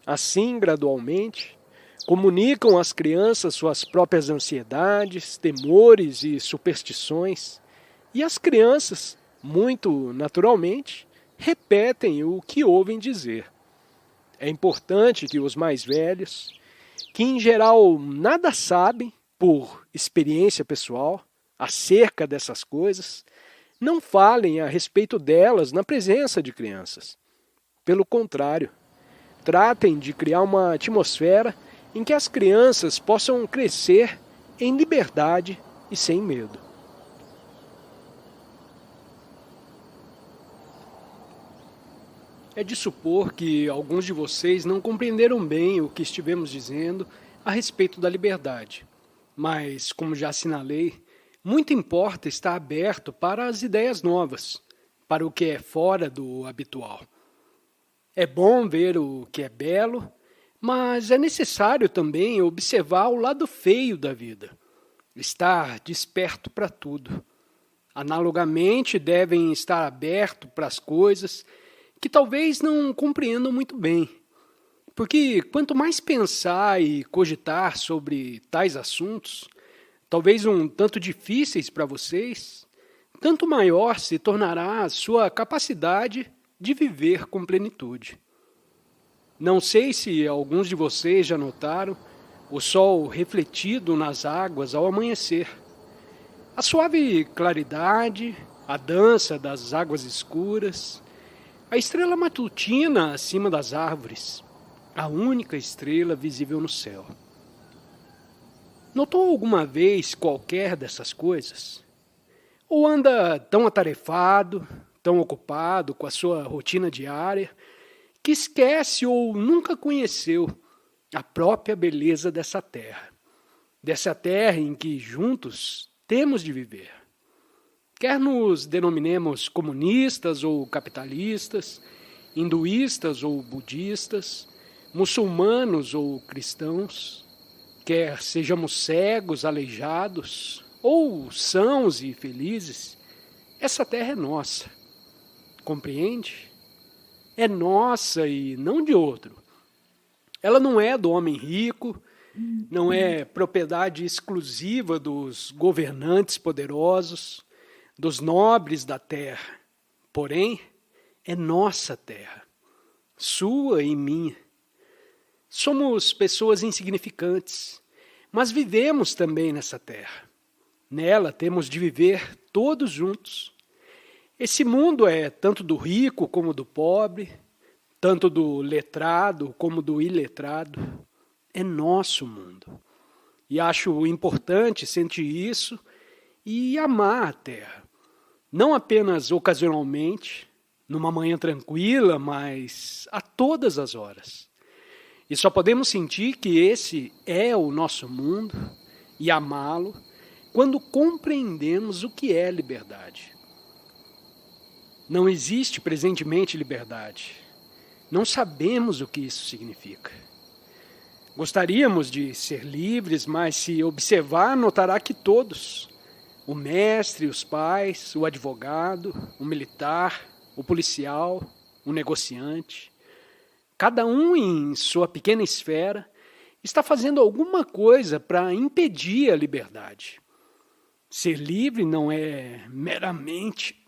Speaker 2: Assim, gradualmente, comunicam às crianças suas próprias ansiedades, temores e superstições, e as crianças, muito naturalmente, repetem o que ouvem dizer. É importante que os mais velhos, que em geral nada sabem por experiência pessoal acerca dessas coisas, não falem a respeito delas na presença de crianças. Pelo contrário, tratem de criar uma atmosfera em que as crianças possam crescer em liberdade e sem medo. É de supor que alguns de vocês não compreenderam bem o que estivemos dizendo a respeito da liberdade. Mas, como já assinalei, muito importa estar aberto para as ideias novas, para o que é fora do habitual. É bom ver o que é belo, mas é necessário também observar o lado feio da vida, estar desperto para tudo. Analogamente, devem estar abertos para as coisas que talvez não compreendam muito bem, porque quanto mais pensar e cogitar sobre tais assuntos, talvez um tanto difíceis para vocês, tanto maior se tornará a sua capacidade de viver com plenitude. Não sei se alguns de vocês já notaram o sol refletido nas águas ao amanhecer. A suave claridade, a dança das águas escuras, a estrela matutina acima das árvores, a única estrela visível no céu. Notou alguma vez qualquer dessas coisas? Ou anda tão atarefado, tão ocupado com a sua rotina diária, que esquece ou nunca conheceu a própria beleza dessa terra em que juntos temos de viver? Quer nos denominemos comunistas ou capitalistas, hinduístas ou budistas, muçulmanos ou cristãos, quer sejamos cegos, aleijados ou sãos e felizes, essa terra é nossa. Compreende? É nossa e não de outro. Ela não é do homem rico, não é propriedade exclusiva dos governantes poderosos, dos nobres da terra. Porém, é nossa terra, sua e minha. Somos pessoas insignificantes, mas vivemos também nessa terra. Nela temos de viver todos juntos. Esse mundo é tanto do rico como do pobre, tanto do letrado como do iletrado. É nosso mundo. E acho importante sentir isso e amar a terra. Não apenas ocasionalmente, numa manhã tranquila, mas a todas as horas. E só podemos sentir que esse é o nosso mundo e amá-lo quando compreendemos o que é liberdade. Não existe presentemente liberdade. Não sabemos o que isso significa. Gostaríamos de ser livres, mas se observar, notará que todos, o mestre, os pais, o advogado, o militar, o policial, o negociante, cada um em sua pequena esfera, está fazendo alguma coisa para impedir a liberdade. Ser livre não é meramente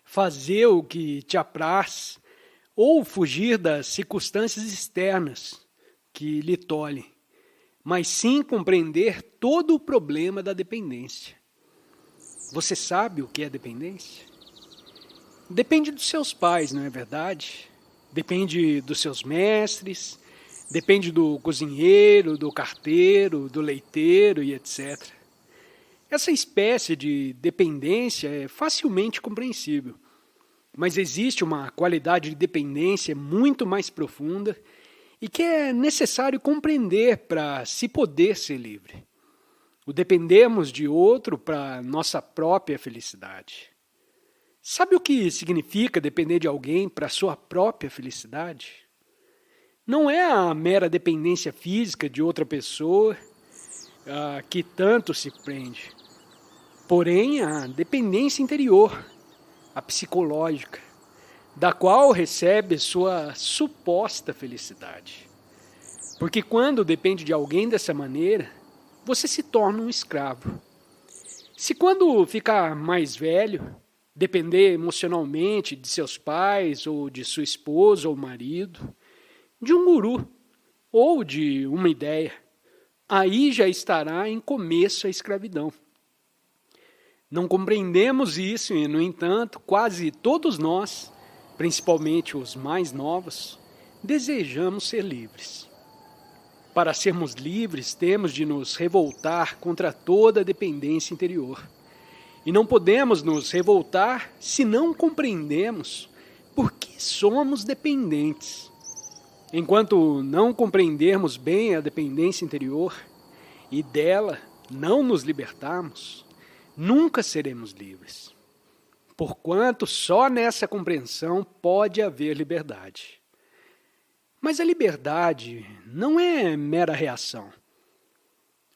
Speaker 2: fazer o que te apraz ou fugir das circunstâncias externas que lhe tolhem, mas sim compreender todo o problema da dependência. Você sabe o que é dependência? Depende dos seus pais, não é verdade? Depende dos seus mestres, depende do cozinheiro, do carteiro, do leiteiro e etc. Essa espécie de dependência é facilmente compreensível, mas existe uma qualidade de dependência muito mais profunda e que é necessário compreender para se poder ser livre. O dependemos de outro para nossa própria felicidade. Sabe o que significa depender de alguém para sua própria felicidade? Não é a mera dependência física de outra pessoa que tanto se prende, porém a dependência interior, a psicológica, da qual recebe sua suposta felicidade. Porque quando depende de alguém dessa maneira, você se torna um escravo. Se quando ficar mais velho, depender emocionalmente de seus pais, ou de sua esposa ou marido, de um guru, ou de uma ideia, aí já estará em começo a escravidão. Não compreendemos isso e, no entanto, quase todos nós, principalmente os mais novos, desejamos ser livres. Para sermos livres, temos de nos revoltar contra toda a dependência interior. E não podemos nos revoltar se não compreendemos por que somos dependentes. Enquanto não compreendermos bem a dependência interior e dela não nos libertarmos, nunca seremos livres. Porquanto só nessa compreensão pode haver liberdade. Mas a liberdade não é mera reação.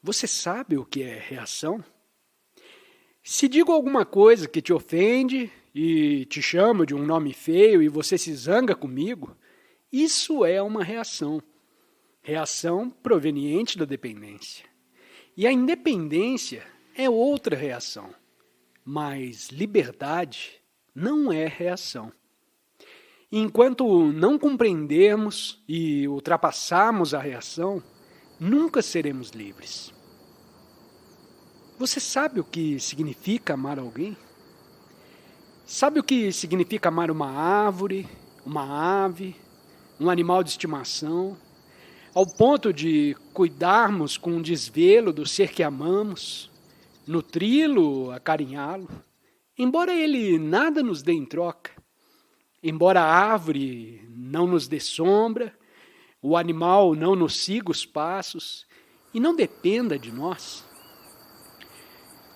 Speaker 2: Você sabe o que é reação? Se digo alguma coisa que te ofende e te chamo de um nome feio e você se zanga comigo, isso é uma reação. Reação proveniente da dependência. E a independência é outra reação. Mas liberdade não é reação. Enquanto não compreendermos e ultrapassarmos a reação, nunca seremos livres. Você sabe o que significa amar alguém? Sabe o que significa amar uma árvore, uma ave, um animal de estimação, ao ponto de cuidarmos com desvelo do ser que amamos, nutri-lo, acarinhá-lo, embora ele nada nos dê em troca, embora a árvore não nos dê sombra, o animal não nos siga os passos e não dependa de nós?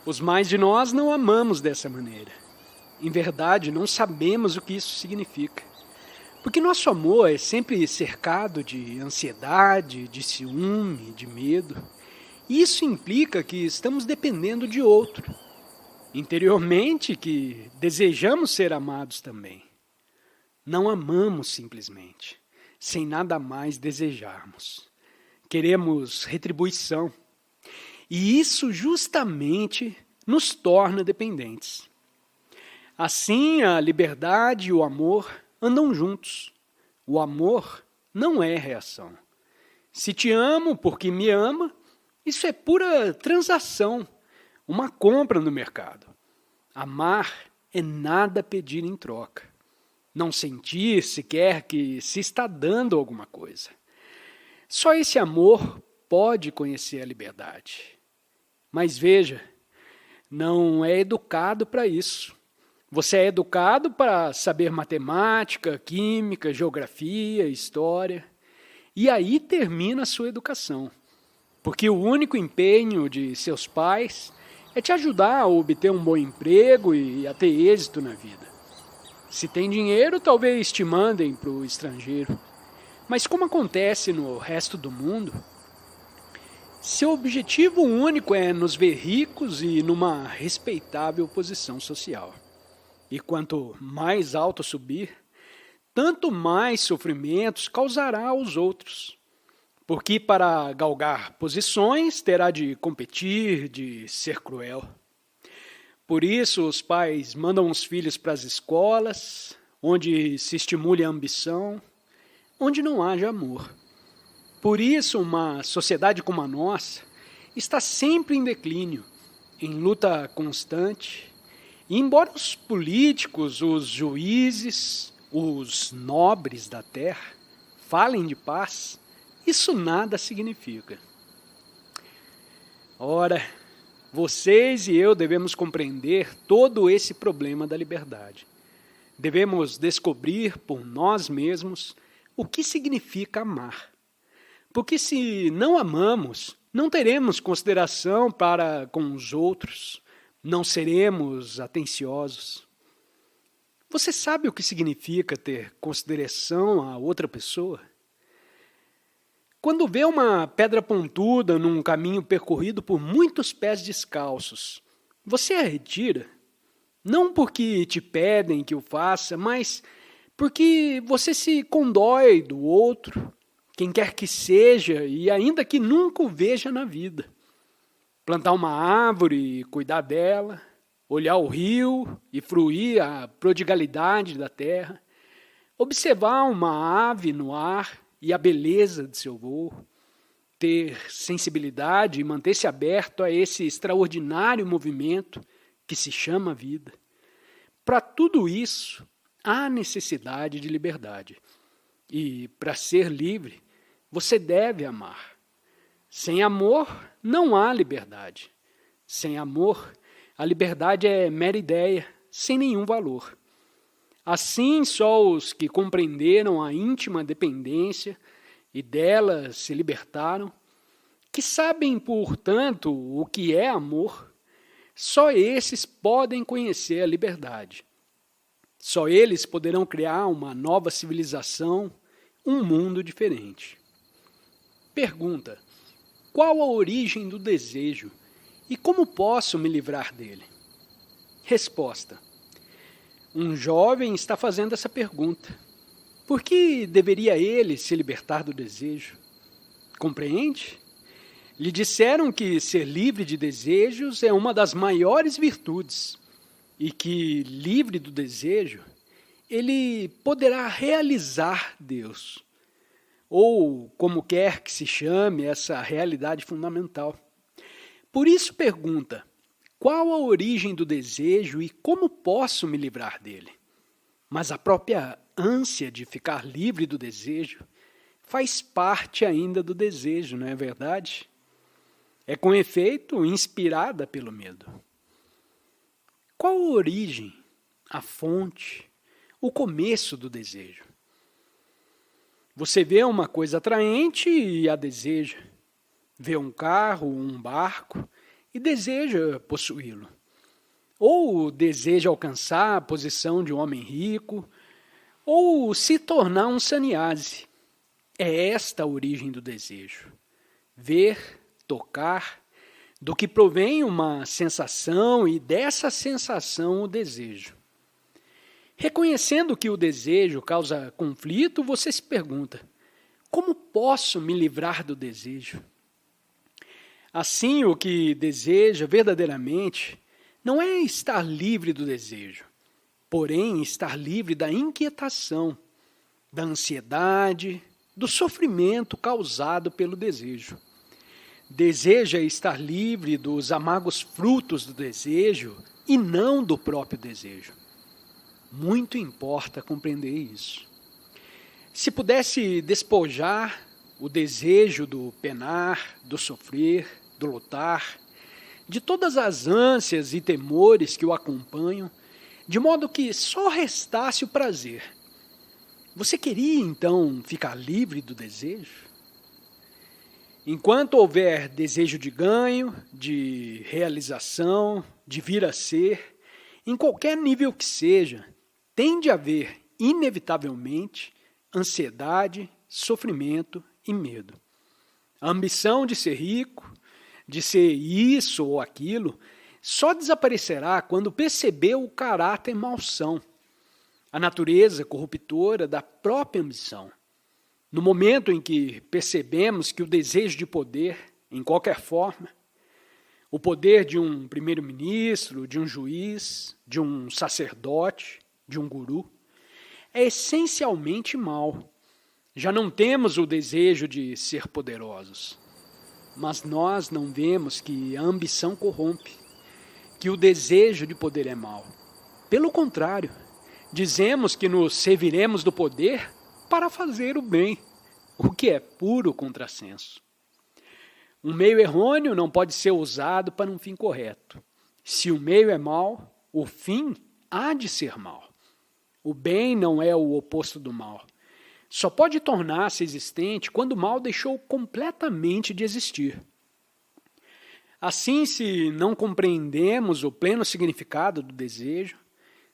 Speaker 2: Os mais de nós não amamos dessa maneira. Em verdade, não sabemos o que isso significa. Porque nosso amor é sempre cercado de ansiedade, de ciúme, de medo. E isso implica que estamos dependendo de outro. Interiormente, que desejamos ser amados também. Não amamos simplesmente, sem nada mais desejarmos. Queremos retribuição. E isso justamente nos torna dependentes. Assim, a liberdade e o amor andam juntos. O amor não é reação. Se te amo porque me ama, isso é pura transação, uma compra no mercado. Amar é nada pedir em troca. Não sentir sequer que se está dando alguma coisa. Só esse amor pode conhecer a liberdade. Mas veja, não é educado para isso. Você é educado para saber matemática, química, geografia, história. E aí termina a sua educação. Porque o único empenho de seus pais é te ajudar a obter um bom emprego e a ter êxito na vida. Se tem dinheiro, talvez te mandem para o estrangeiro. Mas como acontece no resto do mundo, seu objetivo único é nos ver ricos e numa respeitável posição social. E quanto mais alto subir, tanto mais sofrimentos causará aos outros. Porque para galgar posições terá de competir, de ser cruel. Por isso os pais mandam os filhos para as escolas, onde se estimule a ambição, onde não haja amor. Por isso uma sociedade como a nossa está sempre em declínio, em luta constante. E embora os políticos, os juízes, os nobres da terra falem de paz, isso nada significa. Ora, vocês e eu devemos compreender todo esse problema da liberdade. Devemos descobrir por nós mesmos o que significa amar. Porque se não amamos, não teremos consideração para com os outros, não seremos atenciosos. Você sabe o que significa ter consideração a outra pessoa? Quando vê uma pedra pontuda num caminho percorrido por muitos pés descalços, você a retira? Não porque te pedem que o faça, mas porque você se condói do outro, quem quer que seja e ainda que nunca o veja na vida. Plantar uma árvore e cuidar dela, olhar o rio e fruir a prodigalidade da terra, observar uma ave no ar e a beleza de seu voo, ter sensibilidade e manter-se aberto a esse extraordinário movimento que se chama vida. Para tudo isso, há necessidade de liberdade. E, para ser livre, você deve amar. Sem amor, não há liberdade. Sem amor, a liberdade é mera ideia, sem nenhum valor. Assim, só os que compreenderam a íntima dependência e dela se libertaram, que sabem, portanto, o que é amor, só esses podem conhecer a liberdade. Só eles poderão criar uma nova civilização, um mundo diferente. Pergunta: qual a origem do desejo e como posso me livrar dele? Resposta: um jovem está fazendo essa pergunta. Por que deveria ele se libertar do desejo? Compreende? Lhe disseram que ser livre de desejos é uma das maiores virtudes e que, livre do desejo, ele poderá realizar Deus, ou como quer que se chame essa realidade fundamental. Por isso pergunta: qual a origem do desejo e como posso me livrar dele? Mas a própria ânsia de ficar livre do desejo faz parte ainda do desejo, não é verdade? É com efeito inspirada pelo medo. Qual a origem, a fonte, o começo do desejo? Você vê uma coisa atraente e a deseja. Vê um carro, um barco e deseja possuí-lo. Ou deseja alcançar a posição de um homem rico, ou se tornar um sannyasi. É esta a origem do desejo. Ver, tocar, do que provém uma sensação e dessa sensação o desejo. Reconhecendo que o desejo causa conflito, você se pergunta: como posso me livrar do desejo? Assim, o que deseja verdadeiramente não é estar livre do desejo, porém estar livre da inquietação, da ansiedade, do sofrimento causado pelo desejo. Deseja estar livre dos amargos frutos do desejo e não do próprio desejo. Muito importa compreender isso. Se pudesse despojar o desejo do penar, do sofrer, do lutar, de todas as ânsias e temores que o acompanham, de modo que só restasse o prazer, você queria então ficar livre do desejo? Enquanto houver desejo de ganho, de realização, de vir a ser, em qualquer nível que seja, tende a haver, inevitavelmente, ansiedade, sofrimento e medo. A ambição de ser rico, de ser isso ou aquilo, só desaparecerá quando perceber o caráter malsão, a natureza corruptora da própria ambição. No momento em que percebemos que o desejo de poder, em qualquer forma, o poder de um primeiro-ministro, de um juiz, de um sacerdote, de um guru, é essencialmente mau. Já não temos o desejo de ser poderosos, mas nós não vemos que a ambição corrompe, que o desejo de poder é mau. Pelo contrário, dizemos que nos serviremos do poder para fazer o bem, o que é puro contrassenso. Um meio errôneo não pode ser usado para um fim correto. Se o meio é mau, o fim há de ser mau. O bem não é o oposto do mal. Só pode tornar-se existente quando o mal deixou completamente de existir. Assim, se não compreendemos o pleno significado do desejo,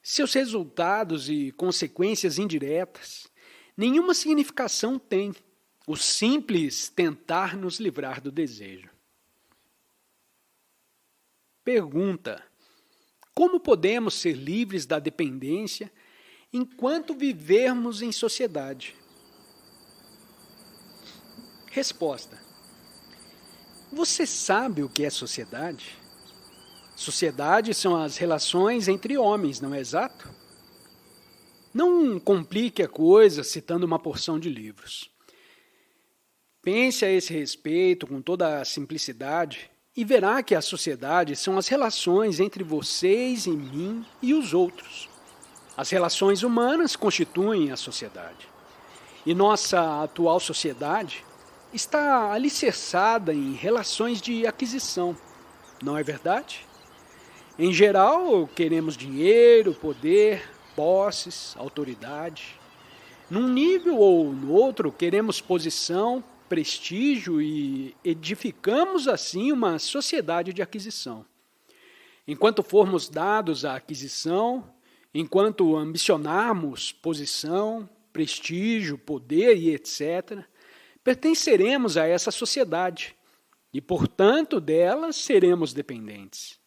Speaker 2: seus resultados e consequências indiretas, nenhuma significação tem o simples tentar nos livrar do desejo. Pergunta: como podemos ser livres da dependência enquanto vivermos em sociedade? Resposta: você sabe o que é sociedade? Sociedade são as relações entre homens, não é exato? Não complique a coisa citando uma porção de livros. Pense a esse respeito com toda a simplicidade e verá que a sociedade são as relações entre vocês e mim e os outros. As relações humanas constituem a sociedade. E nossa atual sociedade está alicerçada em relações de aquisição, não é verdade? Em geral, queremos dinheiro, poder, posses, autoridade. Num nível ou no outro, queremos posição, prestígio e edificamos assim uma sociedade de aquisição. Enquanto formos dados à aquisição, enquanto ambicionarmos posição, prestígio, poder e etc., pertenceremos a essa sociedade e, portanto, dela seremos dependentes.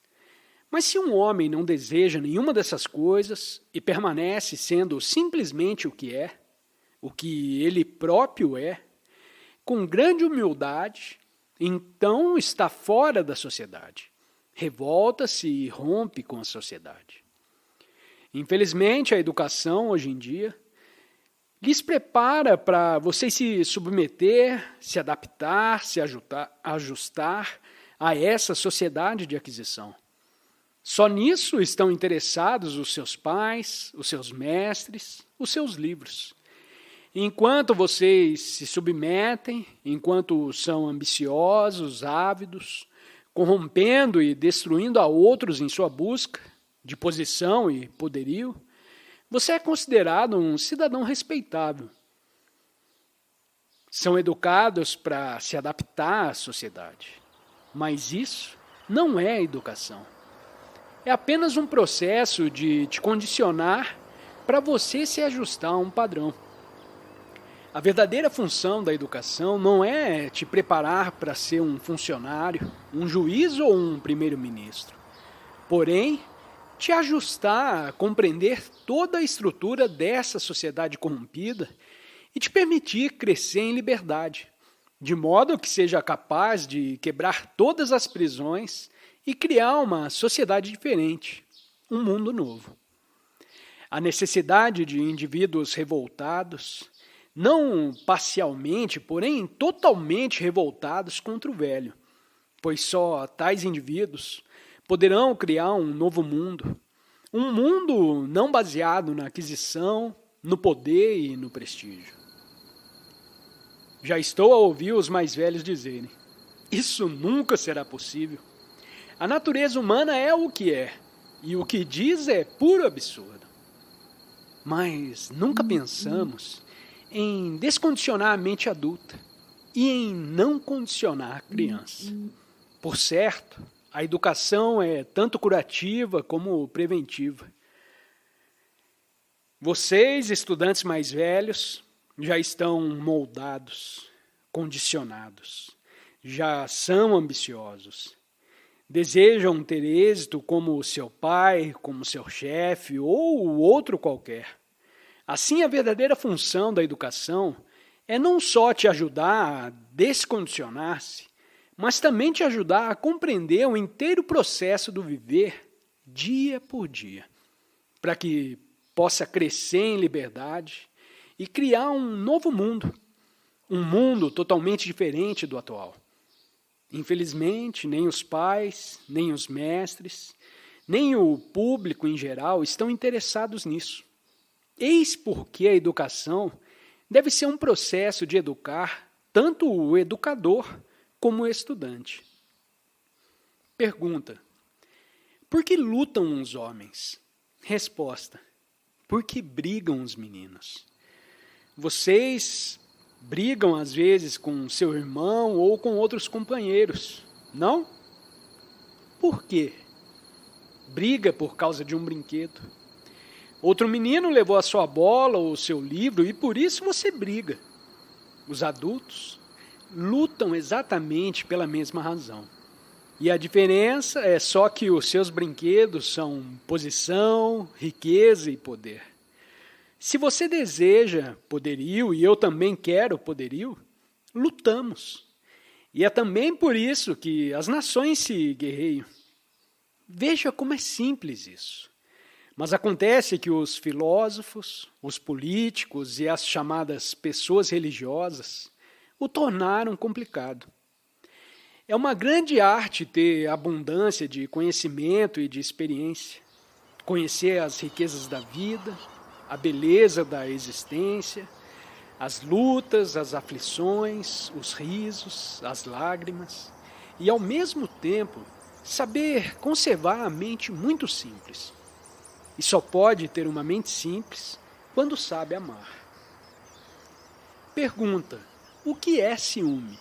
Speaker 2: Mas se um homem não deseja nenhuma dessas coisas e permanece sendo simplesmente o que ele próprio é, com grande humildade, então está fora da sociedade, revolta-se e rompe com a sociedade. Infelizmente, a educação, hoje em dia, lhes prepara para vocês se submeter, se adaptar, se ajustar a essa sociedade de aquisição. Só nisso estão interessados os seus pais, os seus mestres, os seus livros. Enquanto vocês se submetem, enquanto são ambiciosos, ávidos, corrompendo e destruindo a outros em sua busca de posição e poderio, você é considerado um cidadão respeitável. São educados para se adaptar à sociedade. Mas isso não é educação. É apenas um processo de te condicionar para você se ajustar a um padrão. A verdadeira função da educação não é te preparar para ser um funcionário, um juiz ou um primeiro-ministro. Porém, te ajustar a compreender toda a estrutura dessa sociedade corrompida e te permitir crescer em liberdade, de modo que seja capaz de quebrar todas as prisões e criar uma sociedade diferente, um mundo novo. A necessidade de indivíduos revoltados, não parcialmente, porém totalmente revoltados contra o velho, pois só tais indivíduos poderão criar um novo mundo, um mundo não baseado na aquisição, no poder e no prestígio. Já estou a ouvir os mais velhos dizerem: isso nunca será possível. A natureza humana é o que é, e o que diz é puro absurdo. Mas nunca pensamos em descondicionar a mente adulta e em não condicionar a criança. Por certo, a educação é tanto curativa como preventiva. Vocês, estudantes mais velhos, já estão moldados, condicionados, já são ambiciosos. Desejam ter êxito como seu pai, como seu chefe ou outro qualquer. Assim, a verdadeira função da educação é não só te ajudar a descondicionar-se, mas também te ajudar a compreender o inteiro processo do viver dia por dia, para que possa crescer em liberdade e criar um novo mundo, um mundo totalmente diferente do atual. Infelizmente, nem os pais, nem os mestres, nem o público em geral estão interessados nisso. Eis porque a educação deve ser um processo de educar tanto o educador como o estudante. Pergunta: por que lutam os homens? Resposta: porque brigam os meninos. Vocês brigam às vezes com seu irmão ou com outros companheiros, não? Por quê? Briga por causa de um brinquedo. Outro menino levou a sua bola ou o seu livro e por isso você briga. Os adultos lutam exatamente pela mesma razão. E a diferença é só que os seus brinquedos são posição, riqueza e poder. Se você deseja poderio, e eu também quero poderio, lutamos. E é também por isso que as nações se guerreiam. Veja como é simples isso. Mas acontece que os filósofos, os políticos e as chamadas pessoas religiosas o tornaram complicado. É uma grande arte ter abundância de conhecimento e de experiência, conhecer as riquezas da vida, a beleza da existência, as lutas, as aflições, os risos, as lágrimas, e ao mesmo tempo saber conservar a mente muito simples. E só pode ter uma mente simples quando sabe amar. Pergunta: o que é ciúme?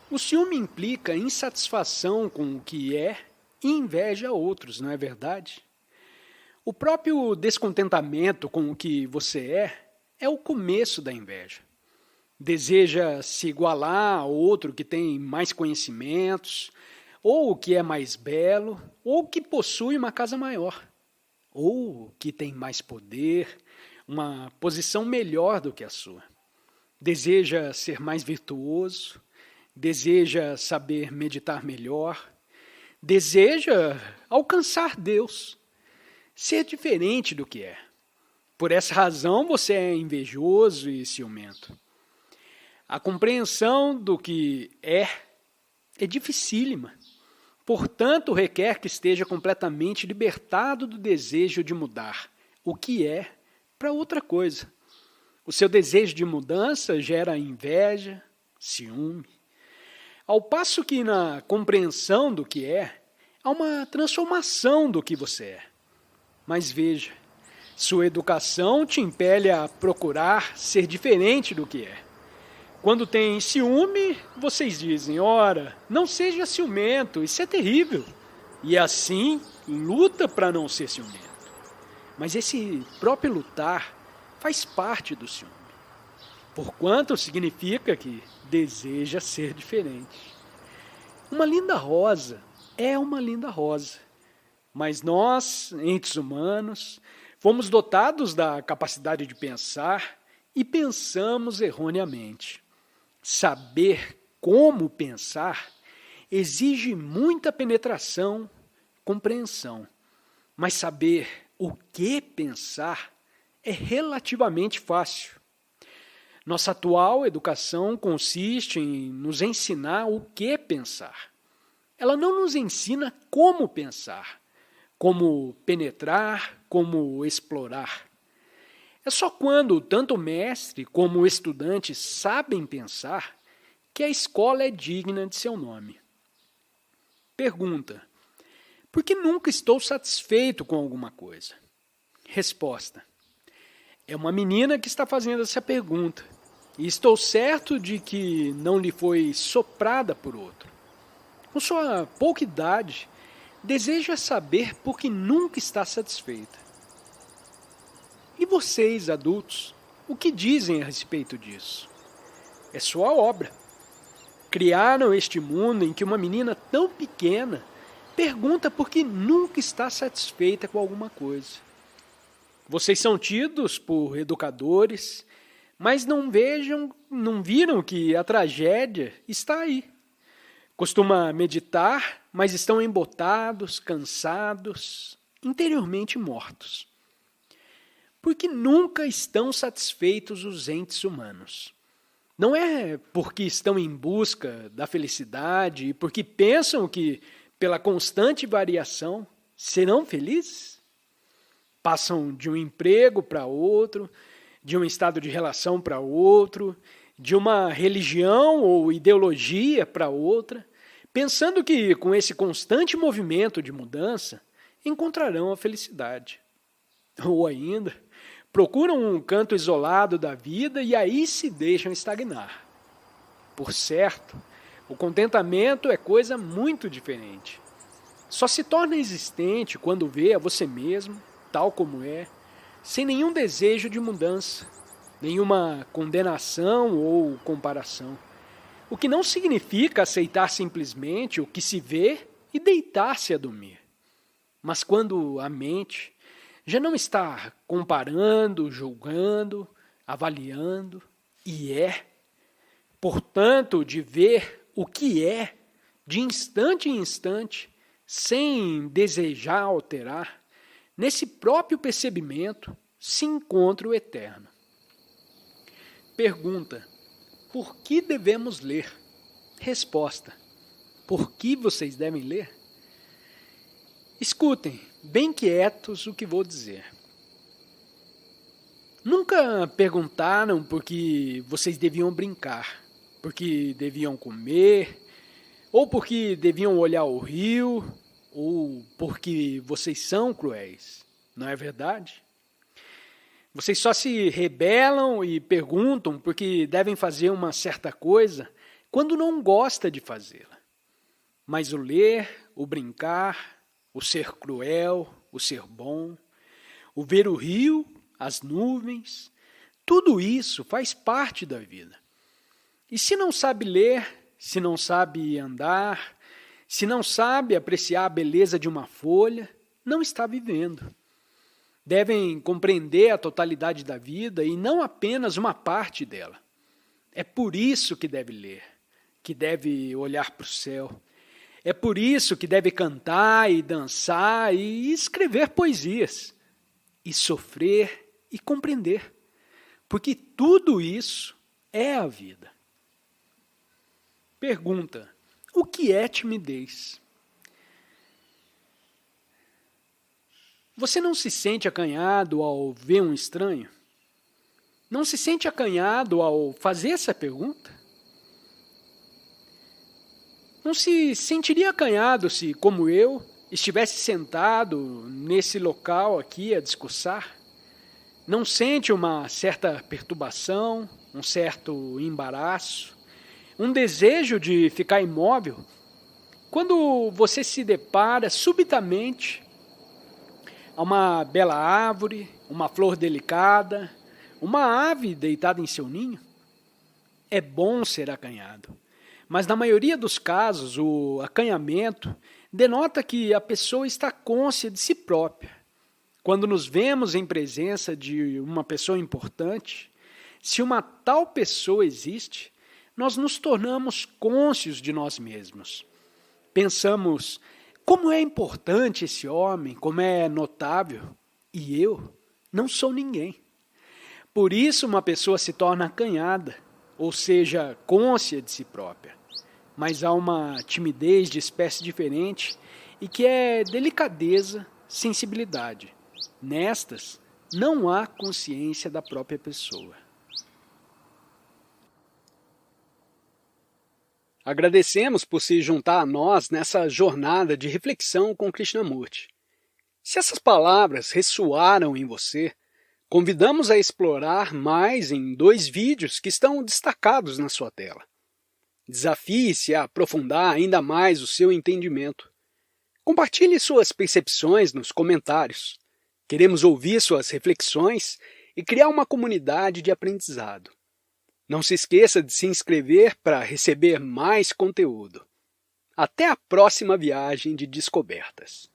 Speaker 2: O ciúme implica insatisfação com o que é e inveja a outros, não é verdade? O próprio descontentamento com o que você é o começo da inveja. Deseja se igualar a outro que tem mais conhecimentos, ou que é mais belo, ou que possui uma casa maior, ou que tem mais poder, uma posição melhor do que a sua. Deseja ser mais virtuoso, deseja saber meditar melhor, deseja alcançar Deus, ser diferente do que é. Por essa razão você é invejoso e ciumento. A compreensão do que é dificílima. Portanto, requer que esteja completamente libertado do desejo de mudar o que é para outra coisa. O seu desejo de mudança gera inveja, ciúme. Ao passo que na compreensão do que é, há uma transformação do que você é. Mas veja, sua educação te impele a procurar ser diferente do que é. Quando tem ciúme, vocês dizem: ora, não seja ciumento, isso é terrível. E assim, luta para não ser ciumento. Mas esse próprio lutar faz parte do ciúme. Porquanto significa que deseja ser diferente. Uma linda rosa é uma linda rosa. Mas nós, entes humanos, fomos dotados da capacidade de pensar e pensamos erroneamente. Saber como pensar exige muita penetração, compreensão. Mas saber o que pensar é relativamente fácil. Nossa atual educação consiste em nos ensinar o que pensar. Ela não nos ensina como pensar, como penetrar, como explorar. É só quando tanto o mestre como o estudante sabem pensar que a escola é digna de seu nome. Pergunta: por que nunca estou satisfeito com alguma coisa? Resposta: é uma menina que está fazendo essa pergunta, e estou certo de que não lhe foi soprada por outro. Com sua pouca idade, deseja saber por que nunca está satisfeita. E vocês, adultos, o que dizem a respeito disso? É sua obra. Criaram este mundo em que uma menina tão pequena pergunta por que nunca está satisfeita com alguma coisa. Vocês são tidos por educadores, mas não viram que a tragédia está aí. Costuma meditar, mas estão embotados, cansados, interiormente mortos. Porque nunca estão satisfeitos os entes humanos. Não é porque estão em busca da felicidade e porque pensam que, pela constante variação, serão felizes? Passam de um emprego para outro, de um estado de relação para outro, de uma religião ou ideologia para outra, pensando que com esse constante movimento de mudança encontrarão a felicidade. Ou ainda, procuram um canto isolado da vida e aí se deixam estagnar. Por certo, o contentamento é coisa muito diferente. Só se torna existente quando vê a você mesmo, tal como é, sem nenhum desejo de mudança, nenhuma condenação ou comparação. O que não significa aceitar simplesmente o que se vê e deitar-se a dormir. Mas quando a mente já não está comparando, julgando, avaliando, e portanto, de ver o que é, de instante em instante, sem desejar alterar, nesse próprio percebimento se encontra o eterno. Pergunta: por que devemos ler? Resposta: por que vocês devem ler? Escutem, bem quietos, o que vou dizer. Nunca perguntaram por que vocês deviam brincar, por que deviam comer, ou por que deviam olhar o rio, ou porque vocês são cruéis, não é verdade? Vocês só se rebelam e perguntam porque devem fazer uma certa coisa quando não gosta de fazê-la. Mas o ler, o brincar, o ser cruel, o ser bom, o ver o rio, as nuvens, tudo isso faz parte da vida. E se não sabe ler, se não sabe andar, se não sabe apreciar a beleza de uma folha, não está vivendo. Devem compreender a totalidade da vida e não apenas uma parte dela. É por isso que deve ler, que deve olhar para o céu. É por isso que deve cantar e dançar e escrever poesias, e sofrer e compreender, porque tudo isso é a vida. Pergunta: o que é timidez? Você não se sente acanhado ao ver um estranho? Não se sente acanhado ao fazer essa pergunta? Não se sentiria acanhado se, como eu, estivesse sentado nesse local aqui a discursar? Não sente uma certa perturbação, um certo embaraço, um desejo de ficar imóvel? Quando você se depara subitamente a uma bela árvore, uma flor delicada, uma ave deitada em seu ninho? É bom ser acanhado, mas na maioria dos casos o acanhamento denota que a pessoa está cônscia de si própria. Quando nos vemos em presença de uma pessoa importante, se uma tal pessoa existe, nós nos tornamos cônscios de nós mesmos. Pensamos: como é importante esse homem, como é notável, e eu não sou ninguém. Por isso uma pessoa se torna acanhada, ou seja, cônscia de si própria. Mas há uma timidez de espécie diferente e que é delicadeza, sensibilidade. Nestas, não há consciência da própria pessoa. Agradecemos por se juntar a nós nessa jornada de reflexão com Krishnamurti. Se essas palavras ressoaram em você, convidamos a explorar mais em 2 vídeos que estão destacados na sua tela. Desafie-se a aprofundar ainda mais o seu entendimento. Compartilhe suas percepções nos comentários. Queremos ouvir suas reflexões e criar uma comunidade de aprendizado. Não se esqueça de se inscrever para receber mais conteúdo. Até a próxima viagem de descobertas.